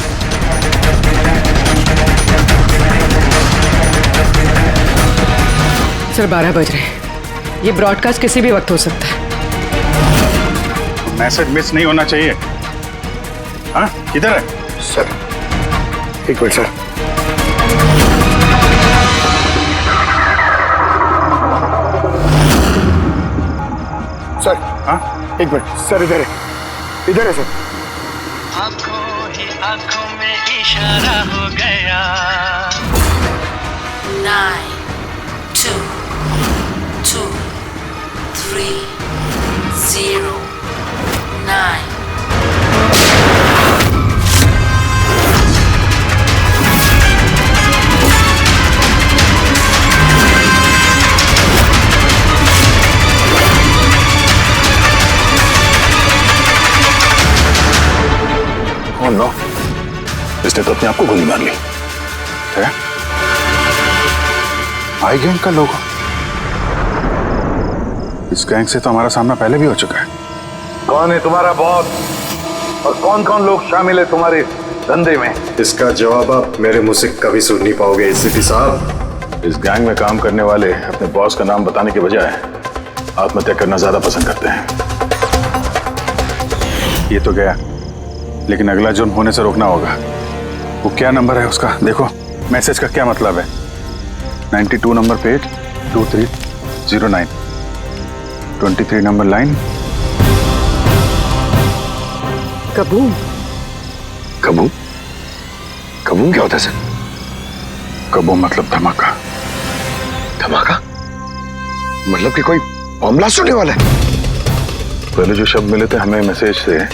सर 12 बज रहे हैं। ये ब्रॉडकास्ट किसी भी वक्त हो सकता है। मैसेज मिस नहीं होना चाहिए। हाँ, किधर है सर? एक मिनट सर। सर, हाँ, एक मिनट सर। इधर है सर। आंखों ही आंखों में इशारा हो गया। 9 2 2 3 0 9 Oh no, इसने तो अपने आप को गोली मार ली है। आई गैंग का लोगो। इस गैंग से तो हमारा सामना पहले भी हो चुका है। कौन है तुम्हारा बॉस और कौन कौन लोग शामिल है तुम्हारे धंधे में? इसका जवाब आप मेरे मुंह से कभी सुन नहीं पाओगे एसीपी साहब। इस गैंग में काम करने वाले अपने बॉस का नाम बताने के बजाय आत्महत्या करना ज्यादा पसंद करते हैं। ये तो गया, लेकिन अगला जुर्म होने से रोकना होगा। वो क्या नंबर है उसका देखो। मैसेज का क्या मतलब है? 92 number page 2309 23 number line. Kaboom. Kaboom? Kaboom क्या होता है सर? कबूम मतलब धमाका। धमाका मतलब कि कोई बम ब्लास्ट होने वाला है? पहले जो शब्द मिले थे हमें मैसेज से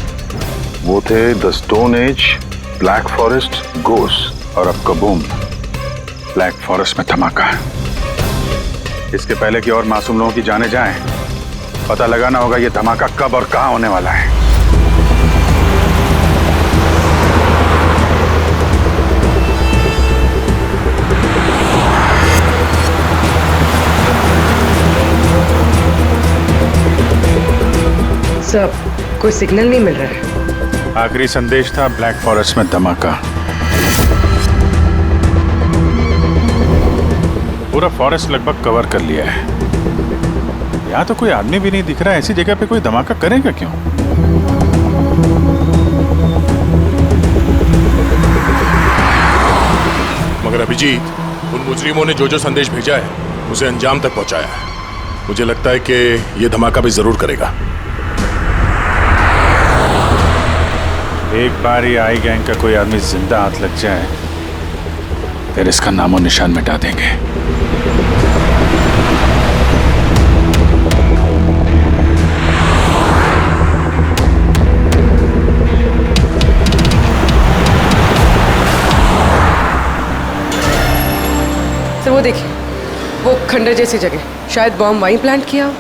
वो थे the stone age, black forest, ghost, और अब कबूम, ब्लैक फॉरेस्ट में धमाका। इसके पहले कि और मासूम लोगों की जाने जाएं, पता लगाना होगा ये धमाका कब और कहां होने वाला है। सब कोई सिग्नल नहीं मिल रहा है। आखिरी संदेश था ब्लैक फॉरेस्ट में धमाका। पूरा फॉरेस्ट लगभग कवर कर लिया है। यहाँ तो कोई आदमी भी नहीं दिख रहा है। ऐसी जगह पे कोई धमाका करेगा क्यों? मगर अभिजीत, उन मुजरिमों ने जो जो संदेश भेजा है उसे अंजाम तक पहुंचाया है। मुझे लगता है कि यह धमाका भी जरूर करेगा। एक बार ये आई गैंग का कोई आदमी जिंदा हाथ लग जाए फिर इसका नामो निशान मिटा देंगे। सर वो देखिए, वो खंडर जैसी जगह, शायद बॉम्ब वहीं प्लांट किया हो।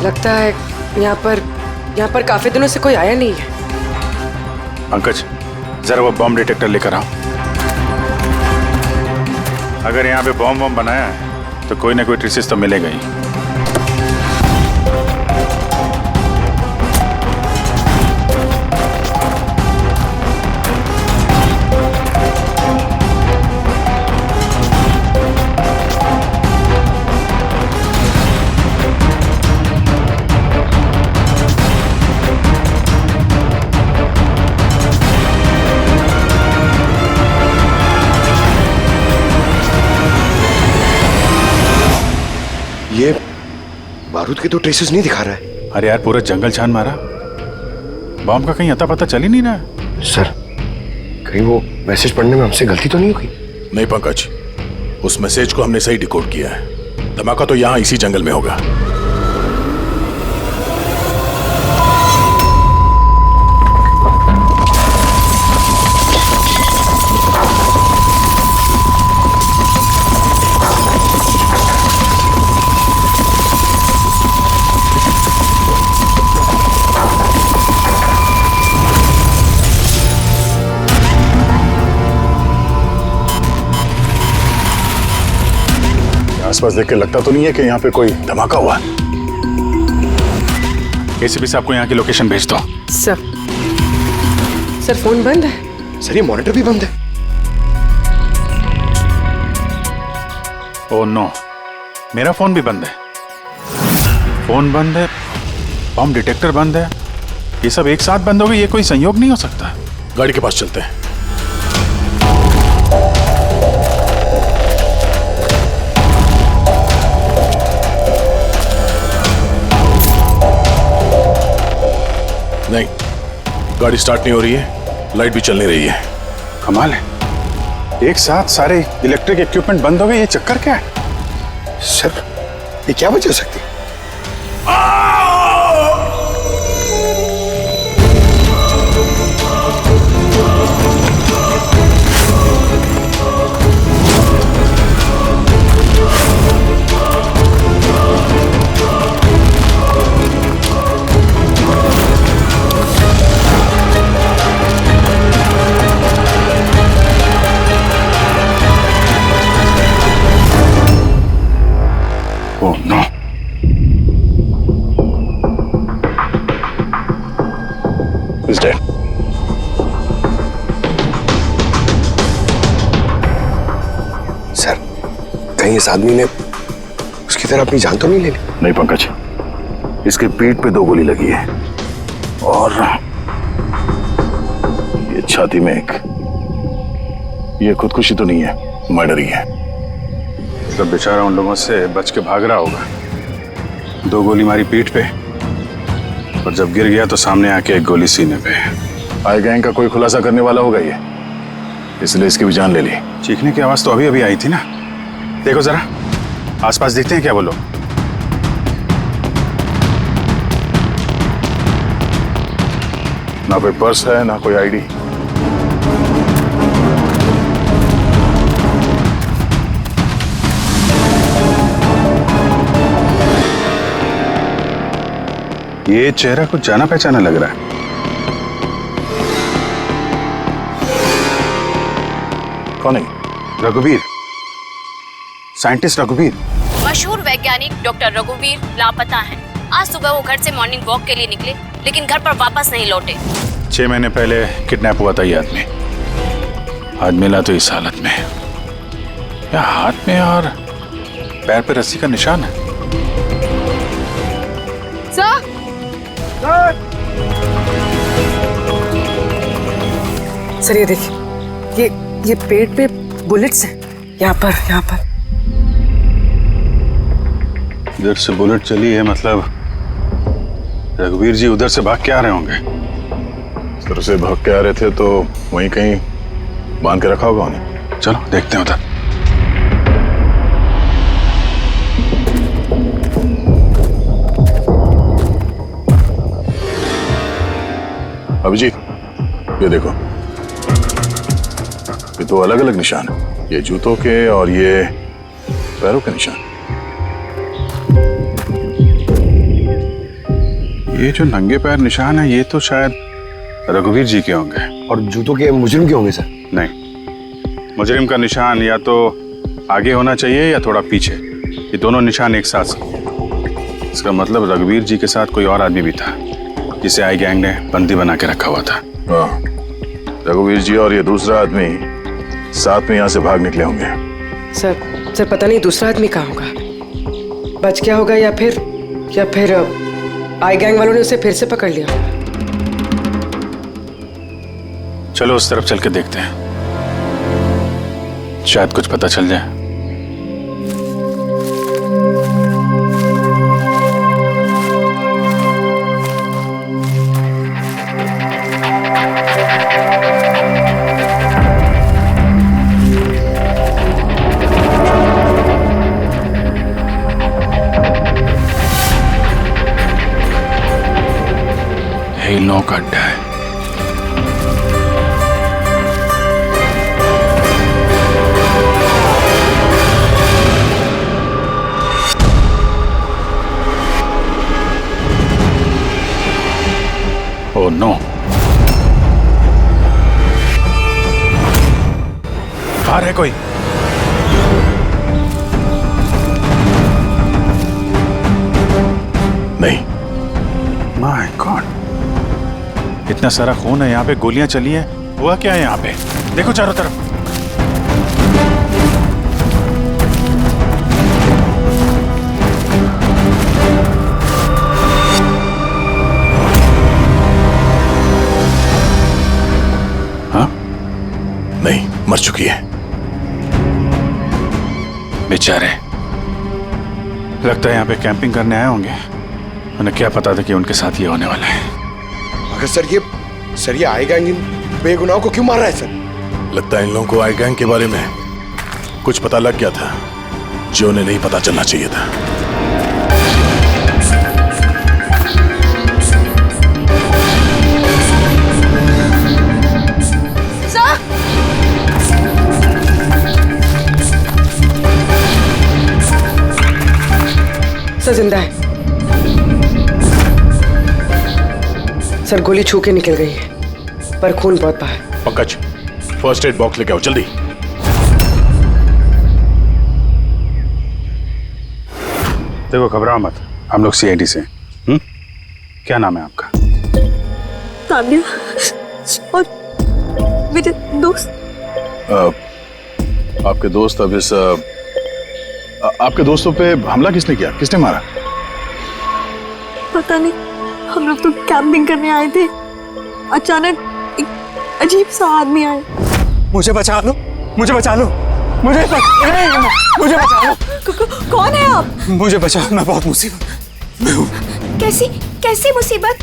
लगता है यहाँ पर काफी दिनों से कोई आया नहीं है। पंकज, जरा वो बॉम्ब डिटेक्टर लेकर आओ। अगर यहाँ पे बॉम्ब बनाया है तो कोई ना कोई ट्रेसेस तो मिलेगा ही। ये बारूद के तो ट्रेसेस नहीं दिखा रहा है। अरे यार, पूरा जंगल छान मारा, बॉम्ब का कहीं अता पता चल ही नहीं रहा है। सर, कहीं वो मैसेज पढ़ने में हमसे गलती तो नहीं हुई? नहीं पंकज, उस मैसेज को हमने सही डिकोड किया है। धमाका तो यहाँ इसी जंगल में होगा। आसपास देख के लगता तो नहीं है कि यहाँ पे कोई धमाका हुआ। एसीपी साहब को यहाँ की लोकेशन भेज दो। सर फोन बंद है। सर ये मॉनिटर भी बंद है। ओह नो, मेरा फोन भी बंद है। फोन बंद है, बॉम्ब डिटेक्टर बंद है, ये सब एक साथ बंद हो गए। ये कोई संयोग नहीं हो सकता। गाड़ी के पास चलते हैं। नहीं, गाड़ी स्टार्ट नहीं हो रही है, लाइट भी चल नहीं रही है। कमाल है, एक साथ सारे इलेक्ट्रिक इक्विपमेंट बंद हो गए। ये चक्कर क्या है? सर, ये क्या वजह हो सकती है? Oh no. He's dead. Sir, कहीं इस आदमी ने उसकी तरह अपनी जान तो नहीं ले ली? नहीं पंकज, इसके पीठ पे 2 गोली लगी है और ये छाती में एक। ये खुदकुशी तो नहीं है, मर्डर ही है। मतलब बेचारा उन लोगों से बच के भाग रहा होगा। 2 गोली मारी पीठ पे और जब गिर गया तो सामने आके 1 गोली सीने पे। आई गैंग का कोई खुलासा करने वाला होगा ये? इसलिए इसकी भी जान ले ली। चीखने की आवाज तो अभी अभी आई थी ना। देखो जरा आसपास देखते हैं क्या वो लोग। ना कोई पर्स है ना कोई आईडी। ये चेहरा कुछ जाना पहचाना लग रहा है। कौन है? रघुवीर, साइंटिस्ट रघुवीर। मशहूर वैज्ञानिक डॉक्टर रघुवीर लापता हैं। आज सुबह वो घर से मॉर्निंग वॉक के लिए निकले, लेकिन घर पर वापस नहीं लौटे। 6 महीने पहले किडनैप हुआ था ये आदमी। आज मिला तो इस हालत में। या हाथ में और पैर पे रस्सी का निशान है। सर ये देखिए, ये पेट पे बुलेट्स हैं। यहाँ पर इधर से बुलेट चली है, मतलब रघुवीर जी उधर से भाग के आ रहे होंगे। इस तरह से भाग के आ रहे थे तो वहीं कहीं बांध के रखा होगा उन्हें। चलो देखते हैं उधर। अभिजीत, ये देखो, ये तो अलग अलग निशान है। ये जूतों के और ये पैरों के निशान। ये जो नंगे पैर निशान है ये तो शायद रघुवीर जी के होंगे। और जूतों के मुजरिम के होंगे सर? नहीं, मुजरिम का निशान या तो आगे होना चाहिए या थोड़ा पीछे। ये दोनों निशान एक साथ। इसका मतलब रघुवीर जी के साथ कोई और आदमी भी था जिसे आई गैंग ने बंदी बना के रखा हुआ था। हाँ, रघुवीर जी और ये दूसरा आदमी साथ में यहाँ से भाग निकले होंगे। सर पता नहीं दूसरा आदमी कहाँ होगा। बच गया होगा या फिर आई गैंग वालों ने उसे फिर से पकड़ लिया। चलो उस तरफ चल के देखते हैं, शायद कुछ पता चल जाए। हिलों का अड्डा है। ओह नो, बाहर है कोई। नहीं। माय गॉड, इतना सारा खून है यहाँ पे, गोलियां चली हैं। हुआ क्या है यहाँ पे? देखो चारों तरफ। हाँ? नहीं, मर चुकी है। बेचारे, लगता है यहाँ पे कैंपिंग करने आए होंगे। उन्हें क्या पता था कि उनके साथ ये होने वाला है। मगर सर ये आई गैंग इन बेगुनाहों को क्यों मार रहा है सर? लगता है इन लोगों को आई गैंग के बारे में कुछ पता लग गया था जो उन्हें नहीं पता चलना चाहिए था। सर जिंदा है। सर गोली छू के निकल गई है, पर खून बहुत बहा है। पंकज, फर्स्ट एड बॉक्स लेके आओ जल्दी। देखो घबराओ मत, हम लोग सीआईडी से। क्या नाम है आपका? तान्या और मेरे दोस्त। आपके दोस्त अब इस आपके दोस्तों पे हमला किसने किया? किसने मारा? पता नहीं, हम लोग तो कैंपिंग करने आए थे, अचानक एक अजीब सा आदमी आया। मुझे बचा लो, मुझे बचा लो, मुझे बचा लो। कौन है आप? मुझे बचा, मैं बहुत मुसीबत में हूँ। कैसी मुसीबत?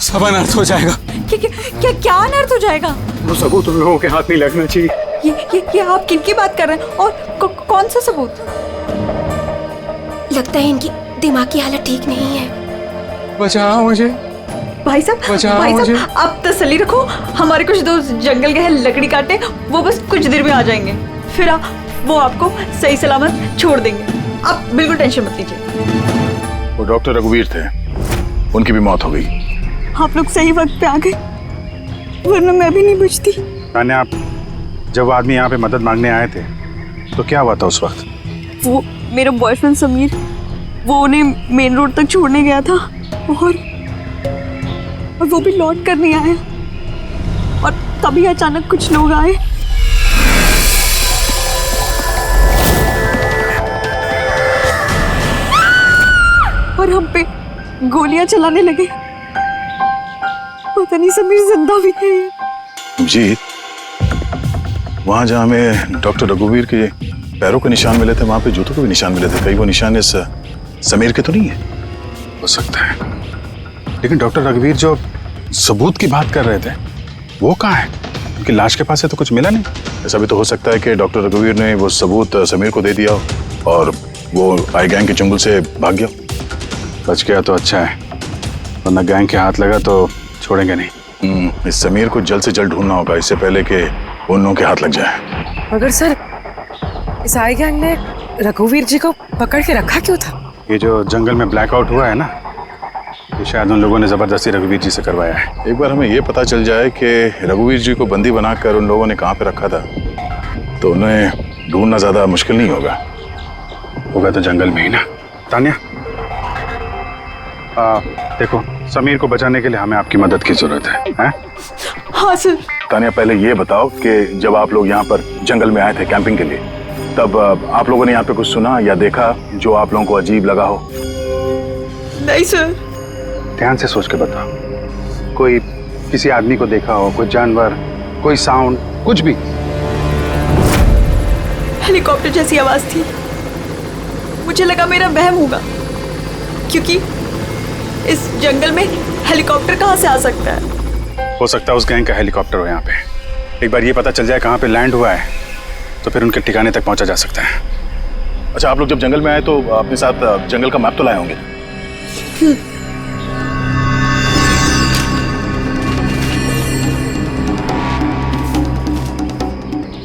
सब अनर्थ हो जाएगा। क्या अनर्थ हो जाएगा? वो सबूत उन लोगों के हाथ नहीं लगना चाहिए। ये आप किनकी बात कर रहे हैं और कौन सा सबूत? लगता है इनकी दिमागी हालत ठीक नहीं है। बचाओ मुझे। भाई साहब आप तसल्ली रखो, हमारे कुछ दोस्त जंगल गए हैं लकड़ी काटने, वो बस कुछ देर में आ जाएंगे, फिर वो आपको सही सलामत छोड़ देंगे, आप बिल्कुल टेंशन मत लीजिए। वो डॉक्टर रघुवीर थे, उनकी भी मौत हो गई। आप लोग सही वक्त पे आ गए, वरना मैं भी नहीं बचती। तान्या, आप जब आदमी यहाँ पे मदद मांगने आए थे तो क्या हुआ था उस वक्त? वो मेरा बॉयफ्रेंड समीर, वो उन्हें मेन रोड तक छोड़ने गया था और वो भी लौट कर नहीं आया, और तभी अचानक कुछ लोग आए और हम पे गोलियां चलाने लगे। पता नहीं समीर जिंदा भी है। जी, वहां जहां हमें डॉक्टर रघुवीर के पैरों के निशान मिले थे, वहां पे जूतों के भी निशान मिले थे। कहीं वो निशान इस समीर के तो नहीं है? हो सकता है, लेकिन डॉक्टर रघुवीर जो सबूत की बात कर रहे थे वो कहाँ है? उनकी लाश के पास से तो कुछ मिला नहीं। ऐसा भी तो हो सकता है कि डॉक्टर रघुवीर ने वो सबूत समीर को दे दिया हो और वो आई गैंग के चंगुल से भाग गया। बच गया तो अच्छा है, वरना गैंग के हाथ लगा तो छोड़ेंगे नहीं। इस समीर को जल्द से जल्द ढूंढना होगा, इससे पहले कि उन लोगों के हाथ लग जाए। मगर सर, इस आई गैंग ने रघुवीर जी को पकड़ के रखा क्यों था? ये जो जंगल में ब्लैकआउट हुआ है ना, ये शायद उन लोगों ने जबरदस्ती रघुवीर जी से करवाया है। एक बार हमें ये पता चल जाए कि रघुवीर जी को बंदी बनाकर उन लोगों ने कहाँ पे रखा था, तो उन्हें ढूंढना ज्यादा मुश्किल नहीं होगा। होगा तो जंगल में ही ना। तान्या, देखो, समीर को बचाने के लिए हमें आपकी मदद की जरूरत है? हाँ सर। तान्या, पहले ये बताओ कि जब आप लोग यहाँ पर जंगल में आए थे कैंपिंग के लिए, तब आप लोगों ने यहाँ पे कुछ सुना या देखा जो आप लोगों को अजीब लगा हो? नहीं सर। ध्यान से सोच के बताओ। कोई किसी आदमी को देखा हो, कोई जानवर, कोई साउंड, कुछ भी? हेलीकॉप्टर जैसी आवाज थी, मुझे लगा मेरा वहम होगा, क्योंकि इस जंगल में हेलीकॉप्टर कहाँ से आ सकता है? हो सकता है उस गैंग का हेलीकॉप्टर हो यहाँ पे। एक बार ये पता चल जाए कहाँ पे लैंड हुआ है तो फिर उनके ठिकाने तक पहुंचा जा सकता है। अच्छा, आप लोग जब जंगल में आए तो अपने साथ जंगल का मैप तो लाए होंगे?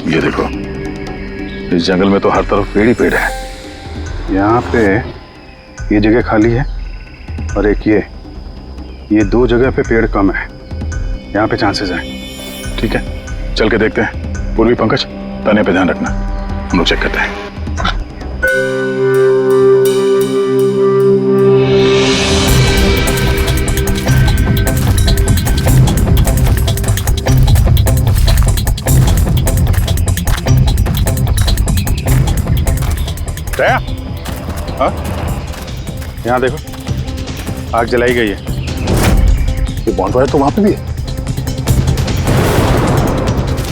ये देखो, इस जंगल में तो हर तरफ पेड़ ही पेड़ है। यहाँ पे ये जगह खाली है और एक ये दो जगह पे पेड़ कम है, यहाँ पे चांसेस हैं। ठीक है, चल के देखते हैं। पूर्वी, पंकज, तान्या पे ध्यान रखना, हम लोग चेक करते हैं। दया, हाँ, यहाँ देखो, आग जलाई गई है। ये बॉनफायर तो वहां पे भी है।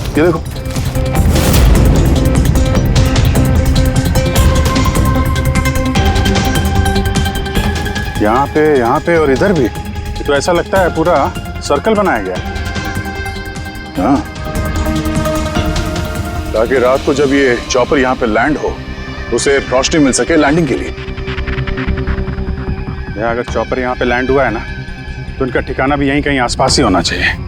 ये देखो, यहाँ पे और इधर भी। ये तो ऐसा लगता है पूरा सर्कल बनाया गया है। हाँ, ताकि रात को जब ये चॉपर यहाँ पे लैंड हो उसे रोशनी मिल सके लैंडिंग के लिए। अगर चॉपर यहाँ पे लैंड हुआ है ना, तो उनका ठिकाना भी यहीं कहीं आसपास ही होना चाहिए।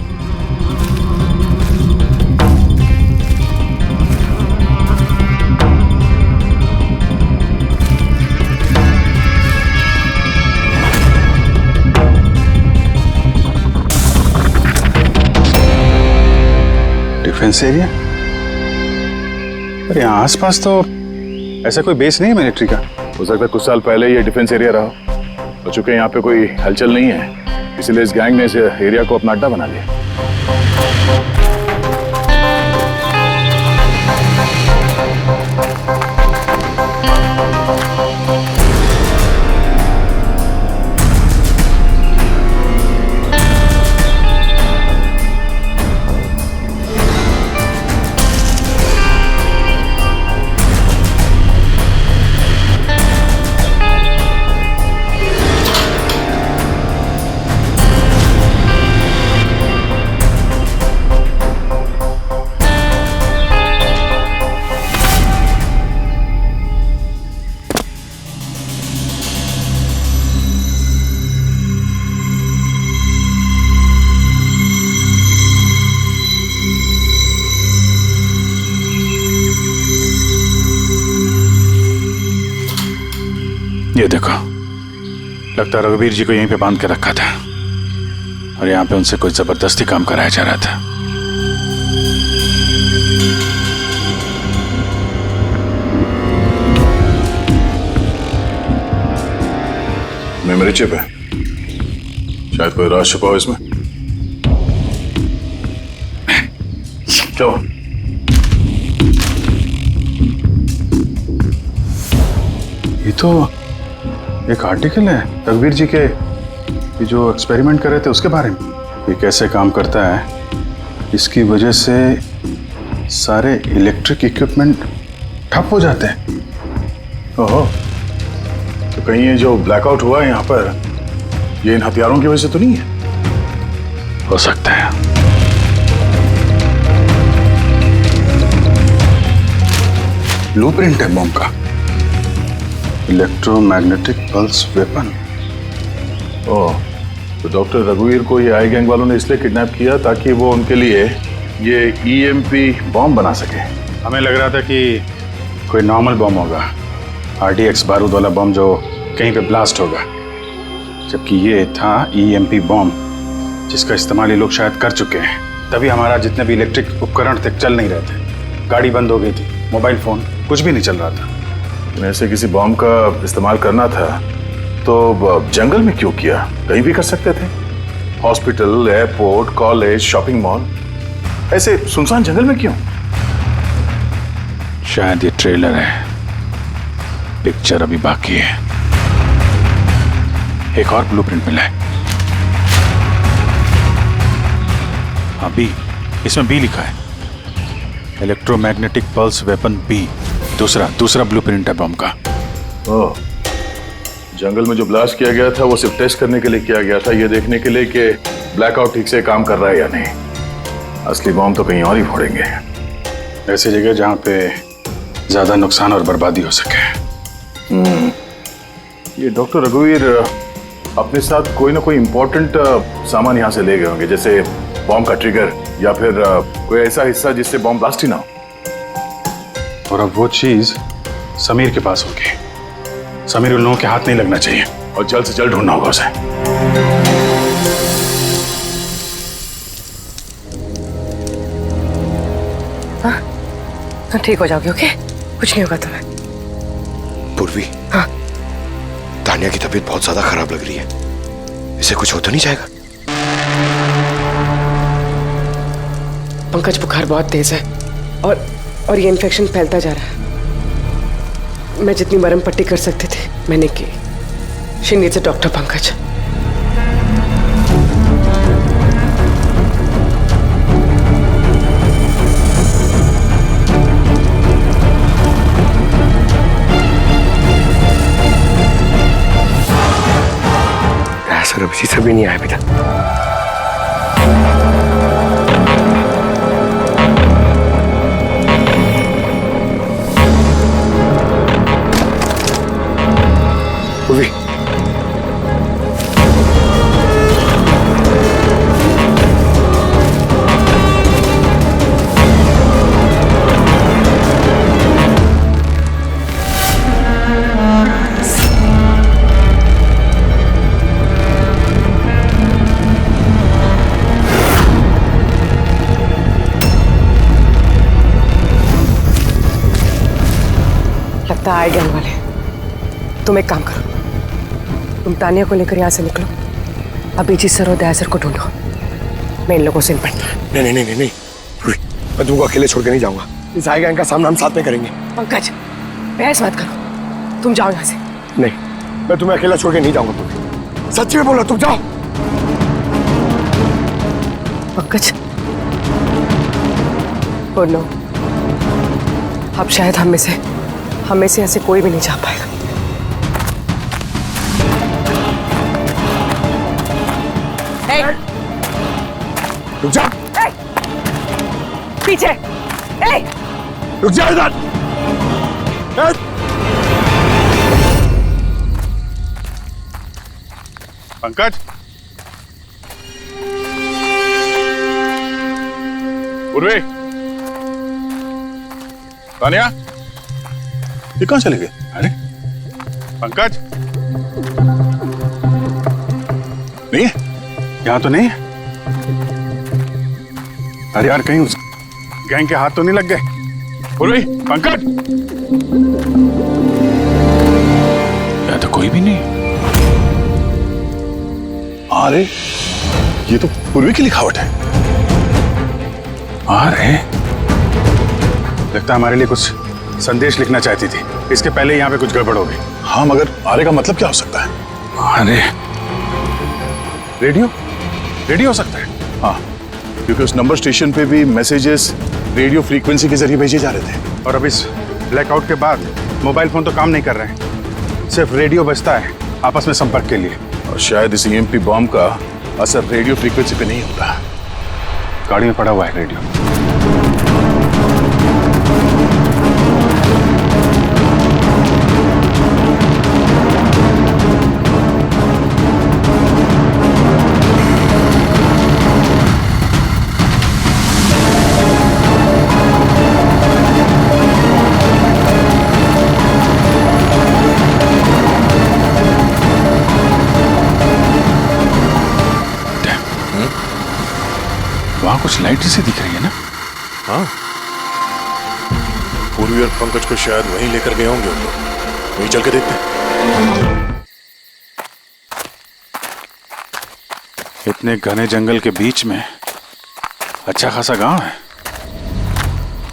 Defence area? अरे यहाँ आसपास तो ऐसा कोई बेस नहीं है मिलिट्री का। हो सकता है कुछ साल पहले ये डिफेंस एरिया रहा, और चूंकि यहाँ पे कोई हलचल नहीं है, इसलिए इस गैंग ने इस एरिया को अपना अड्डा बना लिया। ये देखो, लगता है रघुवीर जी को यहीं पे बांध के रखा था और यहाँ पे उनसे कोई जबरदस्ती काम कराया जा रहा था। मेमोरी चिप है, शायद कोई राज छुपा हो इसमें। चलो। ये तो एक आर्टिकल है रघुवीर जी के, ये जो एक्सपेरिमेंट कर रहे थे उसके बारे में। ये कैसे काम करता है, इसकी वजह से सारे इलेक्ट्रिक इक्विपमेंट ठप हो जाते हैं। ओहो, तो कहीं ये जो ब्लैकआउट हुआ है यहाँ पर, ये इन हथियारों की वजह से तो नहीं है? हो सकता है। ब्लूप्रिंट है बॉम्ब का, इलेक्ट्रोमैग्नेटिक पल्स वेपन। ओह, तो डॉक्टर रघुवीर को ये आई गैंग वालों ने इसलिए किडनैप किया ताकि वो उनके लिए ये EMP बॉम्ब बना सके। हमें लग रहा था कि कोई नॉर्मल बॉम्ब होगा, RDX बारूद वाला बॉम्ब जो कहीं पे ब्लास्ट होगा, जबकि ये था EMP बॉम्ब जिसका इस्तेमाल ये लोग शायद कर चुके हैं। तभी हमारा जितने भी इलेक्ट्रिक उपकरण थे चल नहीं रहे थे, गाड़ी बंद हो गई थी, मोबाइल फोन कुछ भी नहीं चल रहा था। ऐसे किसी बॉम्ब का इस्तेमाल करना था तो जंगल में क्यों किया? कहीं भी कर सकते थे, hospital, airport, college, shopping mall, ऐसे सुनसान जंगल में क्यों? शायद ये ट्रेलर है, पिक्चर अभी बाकी है। एक और ब्लूप्रिंट मिला है। हाँ, बी, इसमें बी लिखा है, इलेक्ट्रोमैग्नेटिक पल्स वेपन बी। दूसरा ब्लूप्रिंट है बम का। ओह, जंगल में जो ब्लास्ट किया गया था वो सिर्फ टेस्ट करने के लिए किया गया था, ये देखने के लिए कि ब्लैकआउट ठीक से काम कर रहा है या नहीं। असली बम तो कहीं और ही फोड़ेंगे, ऐसी जगह जहां पे ज्यादा नुकसान और बर्बादी हो सके। ये डॉक्टर रघुवीर अपने साथ कोई ना कोई इंपॉर्टेंट सामान यहाँ से ले गए होंगे, जैसे बॉम्ब का ट्रिगर या फिर कोई ऐसा हिस्सा जिससे बॉम्ब ब्लास्ट ही ना हो। और अब वो चीज समीर के पास होगी। समीर उन लोगों के हाथ नहीं लगना चाहिए और जल्द से जल्द ढूंढना होगा उसे। हाँ, ठीक हो जाओगे, ओके? कुछ नहीं होगा तुम्हें। पूर्वी, हाँ, तानिया की तबीयत बहुत ज्यादा खराब लग रही है, इसे कुछ हो तो नहीं जाएगा? पंकज, बुखार बहुत तेज है और ये इन्फेक्शन फैलता जा रहा है। मैं जितनी मरहम पट्टी कर सकती थी मैंने की। She needs a doctor, Pankaj. Sir अभी से भी नहीं आया बेटा। पूर्वी, लगता है गैंग वाले। तुम एक काम करो, तुम तानिया को लेकर यहाँ से निकलो, अभिजीत सर और दया सर को ढूंढो। मैं इन लोगों से निपटना। नहीं नहीं नहीं नहीं, मैं तुमको अकेले छोड़ के नहीं जाऊंगा। इस आई गैंग का सामना हम साथ में करेंगे। पंकज, बहस मत करो, तुम जाओ यहाँ से। नहीं, मैं तुम्हें अकेला छोड़ के नहीं जाऊंगा। तुम सच्ची में बोलो, तुम जाओ। पंकज, और नो, अब शायद हम में से ऐसे कोई भी नहीं जा पाएगा। रुक जा। पीछे। रुक जा इधर। पंकज, उर्वे, तानिया, ये कहाँ चले गए? अरे पंकज, नहीं है? यहाँ तो नहीं है। अरे यार कहीं उस गैंग के हाथ तो नहीं लग गए? बोलो पंकज, यहाँ तो कोई भी नहीं। अरे ये तो पूर्वी की लिखावट है। अरे लगता है हमारे लिए कुछ संदेश लिखना चाहती थी। इसके पहले यहाँ पे कुछ गड़बड़ हो गई। हाँ मगर आरे का मतलब क्या हो सकता है? अरे रेडियो, रेडियो हो सकता है। हाँ, क्योंकि उस नंबर स्टेशन पे भी मैसेजेस रेडियो फ्रीक्वेंसी के जरिए भेजे जा रहे थे। और अब इस ब्लैकआउट के बाद मोबाइल फोन तो काम नहीं कर रहे हैं, सिर्फ रेडियो बजता है आपस में संपर्क के लिए। और शायद इस ईएमपी बॉम्ब का असर रेडियो फ्रीक्वेंसी पे नहीं होता। गाड़ी में पड़ा हुआ है रेडियो। वहां कुछ लाइट से दिख रही है ना? हाँ, पूर्वी और पंकज को शायद वहीं लेकर गए होंगे उन लोग। वहीं चल के देखते हैं। इतने घने जंगल के बीच में अच्छा खासा गांव है,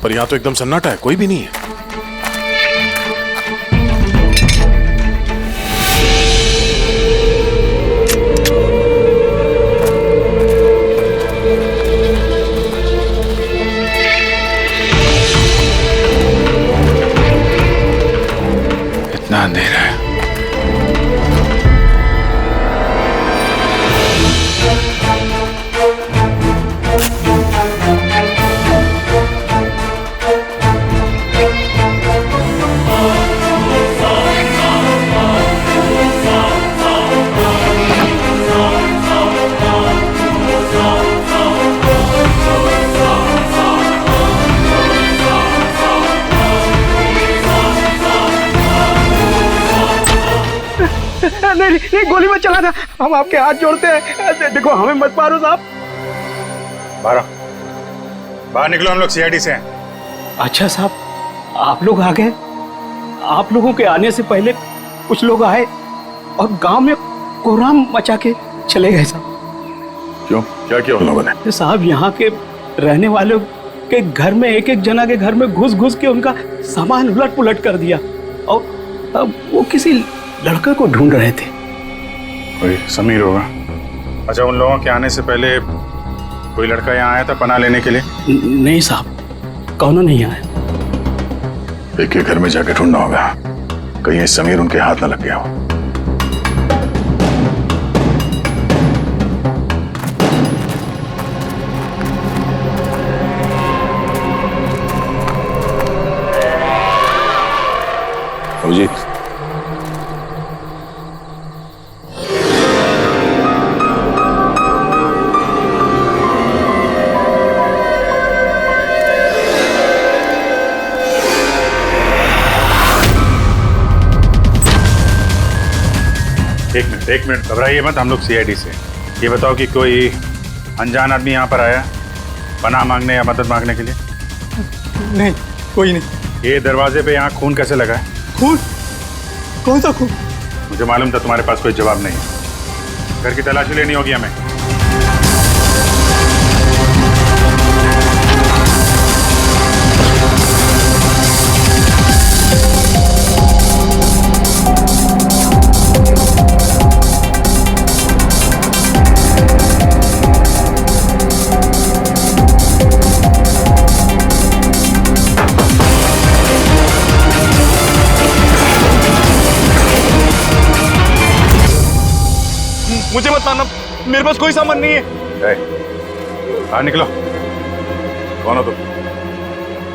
पर यहाँ तो एकदम सन्नाटा है, कोई भी नहीं है। इतना अंधेरा है। नहीं, गोली मत चलाना, हम आपके हाथ जोड़ते हैं। देखो हमें मत मारो साहब। बाहर निकलो, हम लोग सीआईडी से हैं। अच्छा साहब, आप लोग आ गए। आप लोगों के आने से पहले कुछ लोग आए और गांव में कोहराम मचा के चले गए साहब। क्यों, क्या किया उन लोगों ने? साहब यहाँ के रहने वालों के घर में एक एक जना के घर में घुस घुस के उनका सामान उलट पुलट कर दिया। और अब वो किसी लड़के को ढूंढ रहे थे। कोई समीर होगा। अच्छा, उन लोगों के आने से पहले कोई लड़का यहाँ आया था पनाह लेने के लिए? नहीं साहब, कौनो नहीं आया। एक के घर में जाके ढूंढना होगा, कहीं समीर उनके हाथ न लग गया हो। जी एक मिनट घबराइए मत, हम लोग सीआईडी से। ये बताओ कि कोई अनजान आदमी यहाँ पर आया पनाह मांगने या मदद मांगने के लिए? नहीं, कोई नहीं। ये दरवाजे पे यहाँ खून कैसे लगा है? खून? कौन सा खून? मुझे मालूम था तुम्हारे पास कोई जवाब नहीं है। घर की तलाशी लेनी होगी हमें। मुझे मत मारना, मेरे पास कोई सामान नहीं है। बाहर निकलो। कौन हो तुम?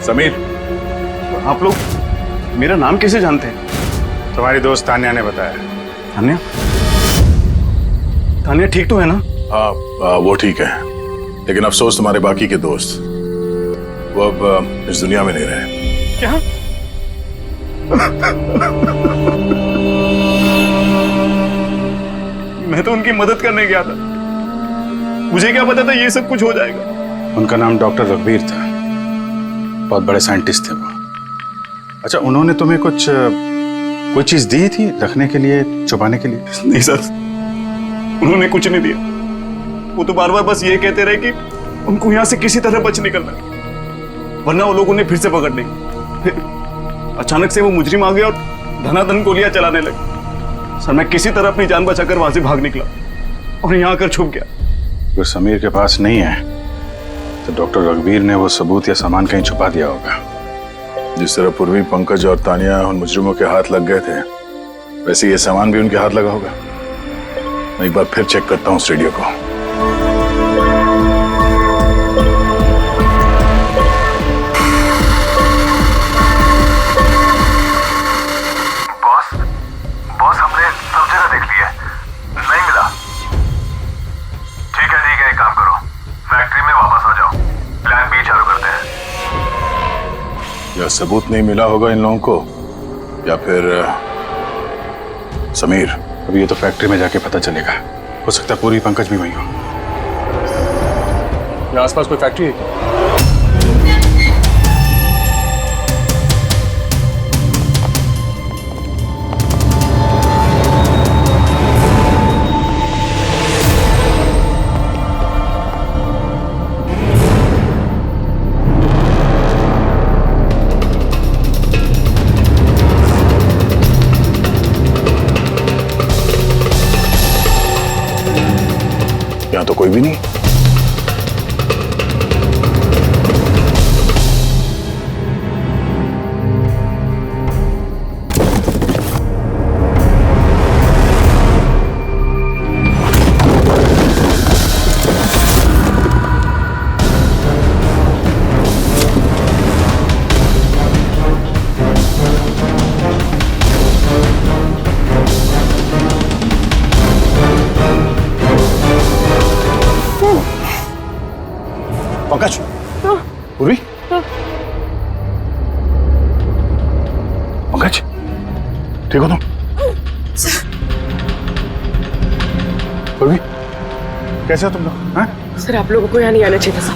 समीर? आप लोग मेरा नाम कैसे जानते हैं? तुम्हारी दोस्त तान्या ने बताया। तान्या? तान्या ठीक तो है ना? हाँ, वो ठीक है, लेकिन अफसोस तुम्हारे बाकी के दोस्त वो अब इस दुनिया में नहीं रहे। क्या? उनकी मदद करने गया था। मुझे क्या पता था ये सब कुछ हो जाएगा। उनका नाम डॉक्टर रघुवीर था, बहुत बड़े साइंटिस्ट थे वो। अच्छा, उन्होंने तुम्हें कोई चीज दी थी रखने के लिए, छुपाने के लिए? नहीं सर, उन्होंने कुछ नहीं दिया। वो तो बार बार बस ये कहते रहे कि उनको यहाँ से किसी तरह बच निकलना है, वरना वो लोग उन्हें फिर से पकड़ लेंगे। फिर अचानक से वो मुजरिम आ गया और धनाधन गोलियां चलाने लगे। सर मैं किसी तरह अपनी जान बचाकर वहां से भाग निकला और यहाँ आकर छुप गया। अगर समीर के पास नहीं है तो डॉक्टर रघुवीर ने वो सबूत या सामान कहीं छुपा दिया होगा। जिस तरह पूर्वी, पंकज और तानिया उन मुजरिमों के हाथ लग गए थे, वैसे ये सामान भी उनके हाथ लगा होगा। मैं एक बार फिर चेक करता हूँ उस रेडियो को। बॉस हमने सब जगह देख लिया, नहीं मिला। ठीक है, एक काम करो, फैक्ट्री में वापस आ जाओ, प्लान बी चालू करते हैं। या सबूत नहीं मिला होगा इन लोगों को, या फिर समीर। अभी ये तो फैक्ट्री में जाके पता चलेगा। हो सकता है पूरी, पंकज भी वहीं हो। आसपास कोई फैक्ट्री है? यहाँ तो कोई भी नहीं। पंकज, पूर्वी, पंकज, ठीक हो तुम? पूर्वी, कैसे हो तुम लोग? हाँ? सर आप लोगों को यहाँ नहीं आना चाहिए था।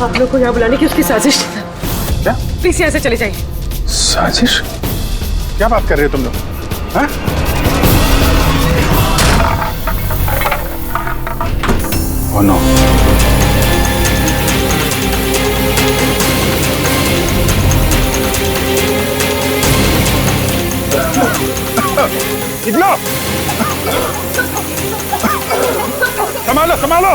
आप लोगों को यहाँ बुलाने की उसकी साजिश थी। क्या? प्लीज यहाँ से चले जाइए। साजिश? क्या बात कर रहे हो तुम लोग? हाँ? Oh no. निकलो! संभालो, संभालो!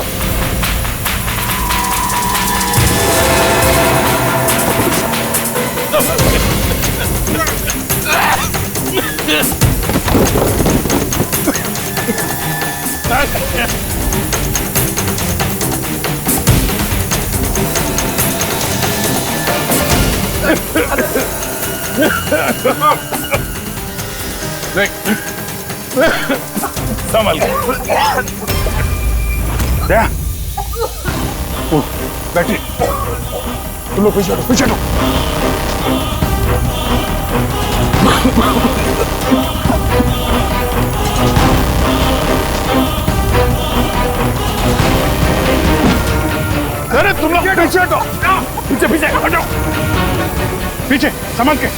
संभल के। क्या? बैठिए। तुम लोग पीछे हटो, पीछे हटो। अरे तुम लोग पीछे हटो, पीछे पीछे हटो, पीछे संभल के।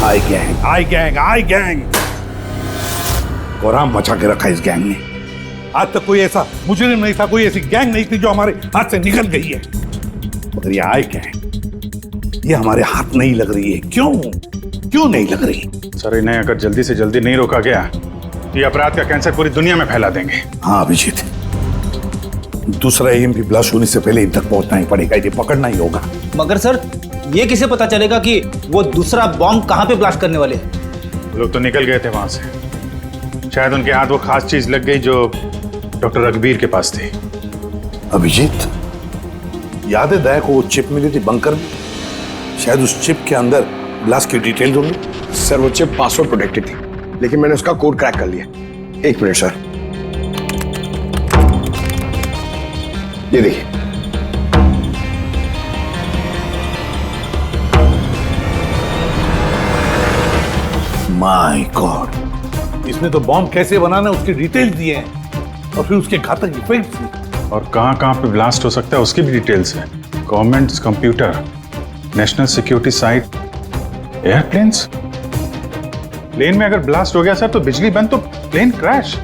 आई गैंग, आई गैंग, आई गैंग। कोराम मचा के रखा इस गैंग ने। आज तक कोई ऐसा मुजरिम नहीं था, कोई ऐसी गैंग नहीं थी जो हमारे हाथ से निकल गई है। मगर ये आई गैंग, ये हमारे हाथ नहीं लग रही है। क्यों? क्यों नहीं लग रही? सर इन्हें अगर जल्दी से जल्दी नहीं रोका गया, ये अपराध का कैंसर पूरी दुनिया में फैला देंगे। हाँ अभिजीत, दूसरा EMP ब्लास्ट होने से पहले इन तक पहुंचना ही पड़ेगा, इन्हें पकड़ना ही होगा। मगर सर ये किसे पता चलेगा कि वो दूसरा बॉम्ब कहाँ पे ब्लास्ट करने वाले हैं? लोग तो निकल गए थे वहां से, शायद उनके हाथ वो खास चीज लग गई जो डॉक्टर रघुवीर के पास थी। अभिजीत, याद है दया को वो चिप मिली थी बंकर में? शायद उस चिप के अंदर ब्लास्ट की डिटेल्स होंगी। सर वो चिप पासवर्ड प्रोटेक्टेड थी, लेकिन मैंने उसका कोड क्रैक कर लिया। एक मिनट सर, ये देखिए। माय गॉड, इसमें तो बॉम्ब कैसे बनाना है उसके डिटेल्स दिए हैं और फिर उसके घातक इफेक्ट्स भी। और कहाँ कहाँ पे ब्लास्ट हो सकता है उसकी भी डिटेल्स है। Government computer, national security site, airplanes. Plane में अगर ब्लास्ट हो गया सर तो बिजली बंद तो प्लेन क्रैश।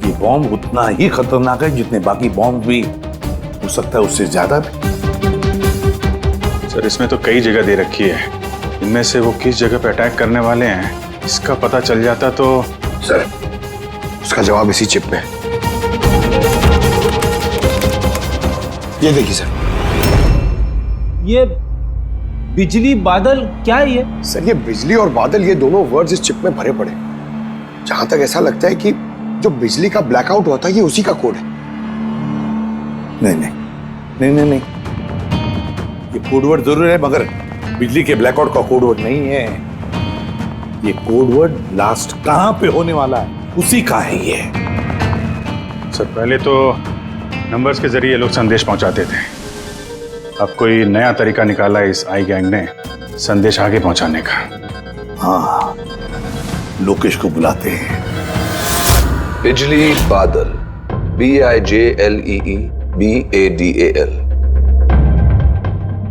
ये बॉम्ब उतना ही खतरनाक है जितने बाकी बॉम्ब भी हो सकता है, उससे ज्यादा भी। सर इसमें तो कई जगह दे रखी है, इनमें से वो किस जगह पे अटैक करने वाले हैं इसका पता चल जाता तो। सर उसका जवाब इसी चिप में है। ये देखिए सर, ये बिजली बादल क्या है ये? सर ये बिजली और बादल, ये दोनों वर्ड्स इस चिप में भरे पड़े। जहां तक ऐसा लगता है कि जो बिजली का ब्लैकआउट होता है ये उसी का कोड है। नहीं नहीं नहीं नहीं नहीं, ये कोडवर्ड जरूर है मगर बिजली के ब्लैकआउट का कोडवर्ड नहीं है। ये कोडवर्ड ब्लास्ट कहां पे होने वाला है उसी का है ये। सर पहले तो नंबर्स के जरिए लोग संदेश पहुंचाते थे, अब कोई नया तरीका निकाला है इस आई गैंग ने संदेश आगे पहुंचाने का। हाँ, लोकेश को बुलाते हैं। बिजली बादल, BIJLEEBADAL।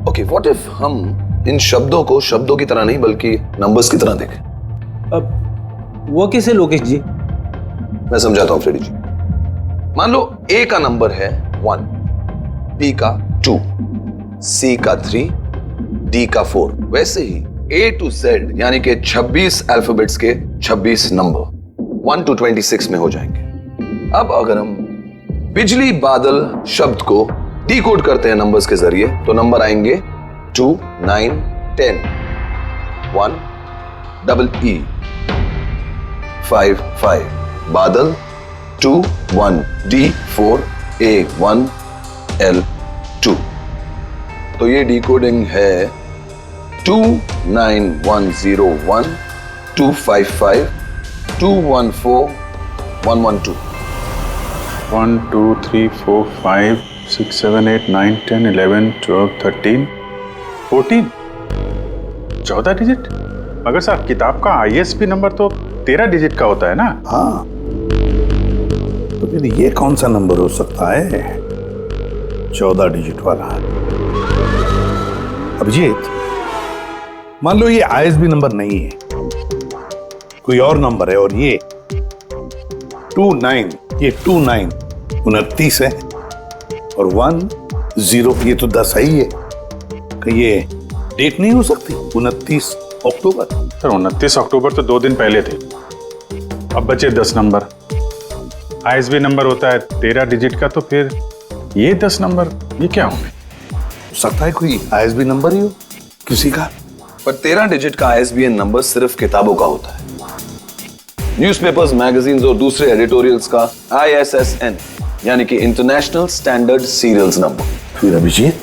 ओके, व्हाट इफ हम इन शब्दों को शब्दों की तरह नहीं बल्कि नंबर्स की तरह देखें? अब वो कैसे लोकेश जी? मैं समझाता हूं फ्रेडी जी। मान लो A का नंबर है 1, B का 2, C का 3, D का 4। वैसे ही A to Z यानी कि 26 अल्फाबेट्स के 26 नंबर 1 to 26 में हो जाएंगे। अब अगर हम बिजली बादल शब्द को डिकोड करते हैं नंबर्स के जरिए तो नंबर आएंगे 2, 9, 10, 1, EE, 5, 5, बादल 2, 1, D, 4, A, 1, L, 2। तो ये डिकोडिंग है 29101 255 214 112। 1 2 3 4 5 6 7 8 9 10 11 12 13 14 14 डिजिट। मगर साहब किताब का ISB नंबर तो 13 डिजिट का होता है ना? हाँ, तो फिर ये कौन सा नंबर हो सकता है 14 डिजिट वाला? अभिजीत, मान लो ये ISB नंबर नहीं है, कोई और नंबर है और ये 29, ये 29 29 है और 10 ये तो 10 ही है। कि ये डेट नहीं हो सकती 29 अक्टूबर? सर 29 अक्टूबर तो 2 दिन पहले थे, अब बचे 10 नंबर। ISB नंबर होता है 13 डिजिट का, तो फिर ये 10 नंबर ये क्या होंगे? हो सकता है कोई ISB नंबर ही हो किसी का। पर 13 डिजिट का ISBN नंबर सिर्फ किताबों का होता है। न्यूज़पेपर्स, मैगजीन्स और दूसरे एडिटोरियल्स का ISSN यानी कि इंटरनेशनल स्टैंडर्ड सीरियल्स नंबर। फिर अभिजीत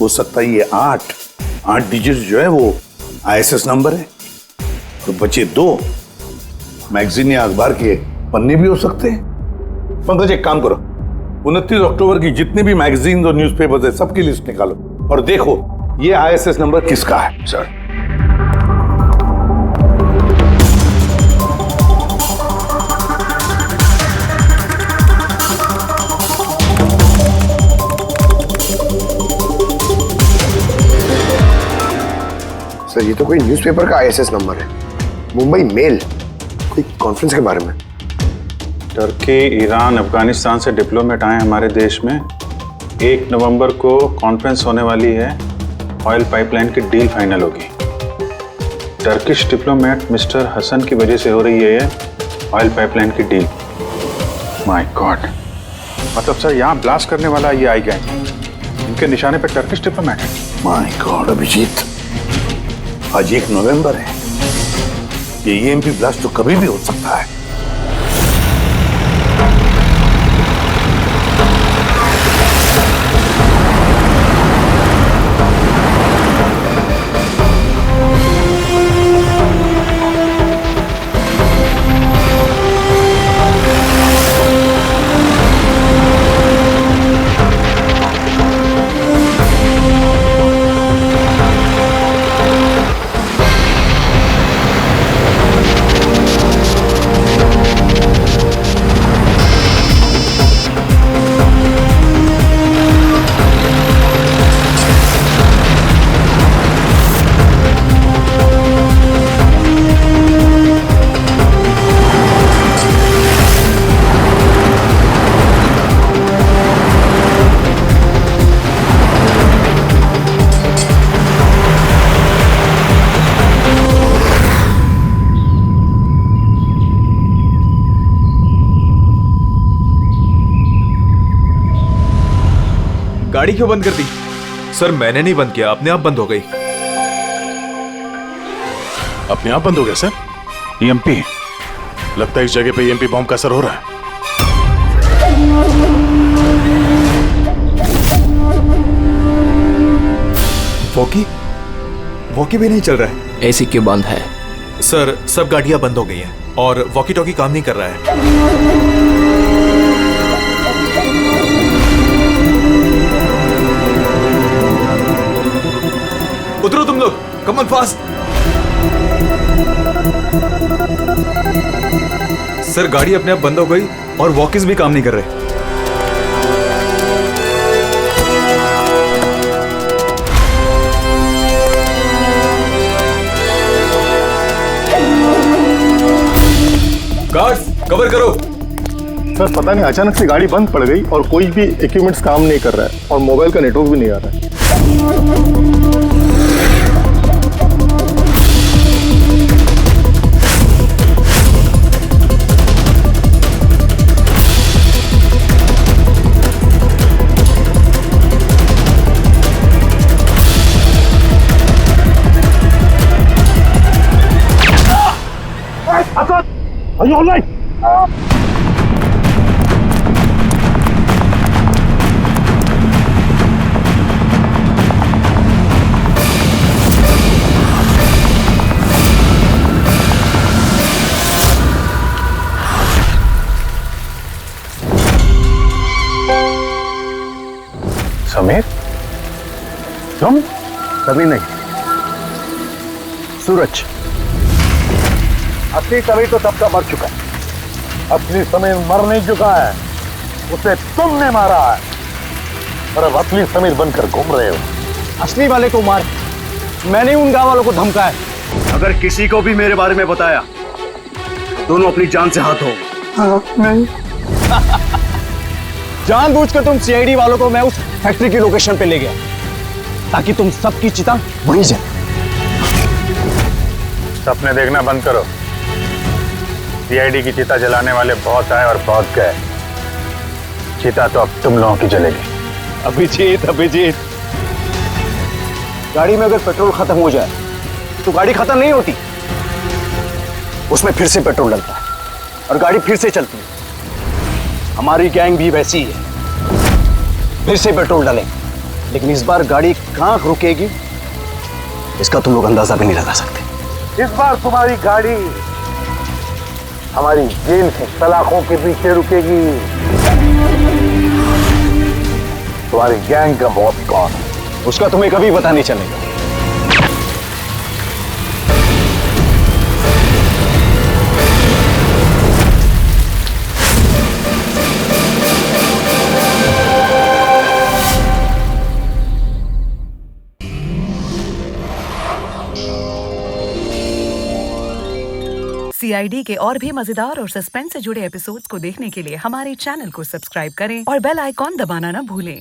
हो सकता है ये 8 डिजिट जो है वो ISS नंबर है, तो बचे 2 मैगजीन या अखबार के पन्ने भी हो सकते हैं। पंकज एक काम करो, 29 अक्टूबर की जितने भी मैगजीन और न्यूज़पेपर्स है सबकी लिस्ट निकालो और देखो ये ISS नंबर किसका है। सर सर ये तो कोई न्यूज़पेपर का ISS नंबर है, मुंबई मेल, कोई कॉन्फ्रेंस के बारे में। टर्की, ईरान, अफगानिस्तान से डिप्लोमेट आए हमारे देश में। 1 नवंबर को कॉन्फ्रेंस होने वाली है, ऑयल पाइपलाइन की डील फाइनल होगी। टर्किश डिप्लोमेट मिस्टर हसन की वजह से हो रही है ये ऑयल पाइपलाइन की डील। माय गॉड, मतलब सर यहाँ ब्लास्ट करने वाला ये आई गैंग, इनके निशाने पे टर्किश डिप्लोमेट है। माय गॉड अभिजीत, आज 1 नवंबर है, ये EMP ब्लास्ट तो कभी भी हो सकता है। गाड़ी क्यों बंद कर दी? सर मैंने नहीं बंद किया, अपने आप बंद हो गई। अपने आप बंद हो गया सर? ईएमपी लगता है इस जगह पे ईएमपी बॉम्ब का असर हो रहा है। वॉकी भी नहीं चल रहा है। एसी क्यों बंद है? सर सब गाड़ियां बंद हो गई हैं और वॉकी टॉकी काम नहीं कर रहा है। उतरो तुम लोग, कम ऑन फास्ट। सर गाड़ी अपने आप बंद हो गई और वॉकीज भी काम नहीं कर रहे। गार्ड्स कवर करो। सर पता नहीं अचानक से गाड़ी बंद पड़ गई और कोई भी इक्विपमेंट्स काम नहीं कर रहा है और मोबाइल का नेटवर्क भी नहीं आ रहा है। Are you all right? Sameer, तुम? कभी नहीं। सूरज, असली समीर तो तब का मर चुका है। असली समीर मर नहीं चुका है, उसे तुमने मारा है और अब असली समीर बनकर घूम रहे हो। असली वाले को मार, मैंने उन गांव वालों को धमकाया। अगर किसी को भी मेरे बारे में बताया, दोनों अपनी जान से हाथ धो। हाँ, नहीं। जानबूझकर तुम सीआईडी वालों को मैं उस फैक्ट्री की लोकेशन पे ले गया ताकि तुम सबकी चिता वहीं जाए। सपने देखना बंद करो। सीआईडी की चिता जलाने वाले बहुत आए और बहुत गए। चिता तो अब तुम लोगों की जलेगी। अभिजीत, गाड़ी में अगर पेट्रोल खत्म हो जाए तो गाड़ी खत्म नहीं होती, उसमें फिर से पेट्रोल डलता है और गाड़ी फिर से चलती है। हमारी गैंग भी वैसी ही है, फिर से पेट्रोल डालें, लेकिन इस बार गाड़ी कहां रुकेगी इसका तुम लोग अंदाजा भी नहीं लगा सकते। इस बार तुम्हारी गाड़ी हमारी जेल की सलाखों के पीछे रुकेगी। तुम्हारी गैंग का बॉस कौन है? उसका तुम्हें कभी पता नहीं चलेगा। सीआईडी के और भी मजेदार और सस्पेंस से जुड़े एपिसोड्स को देखने के लिए हमारे चैनल को सब्सक्राइब करें और बेल आइकॉन दबाना ना भूलें।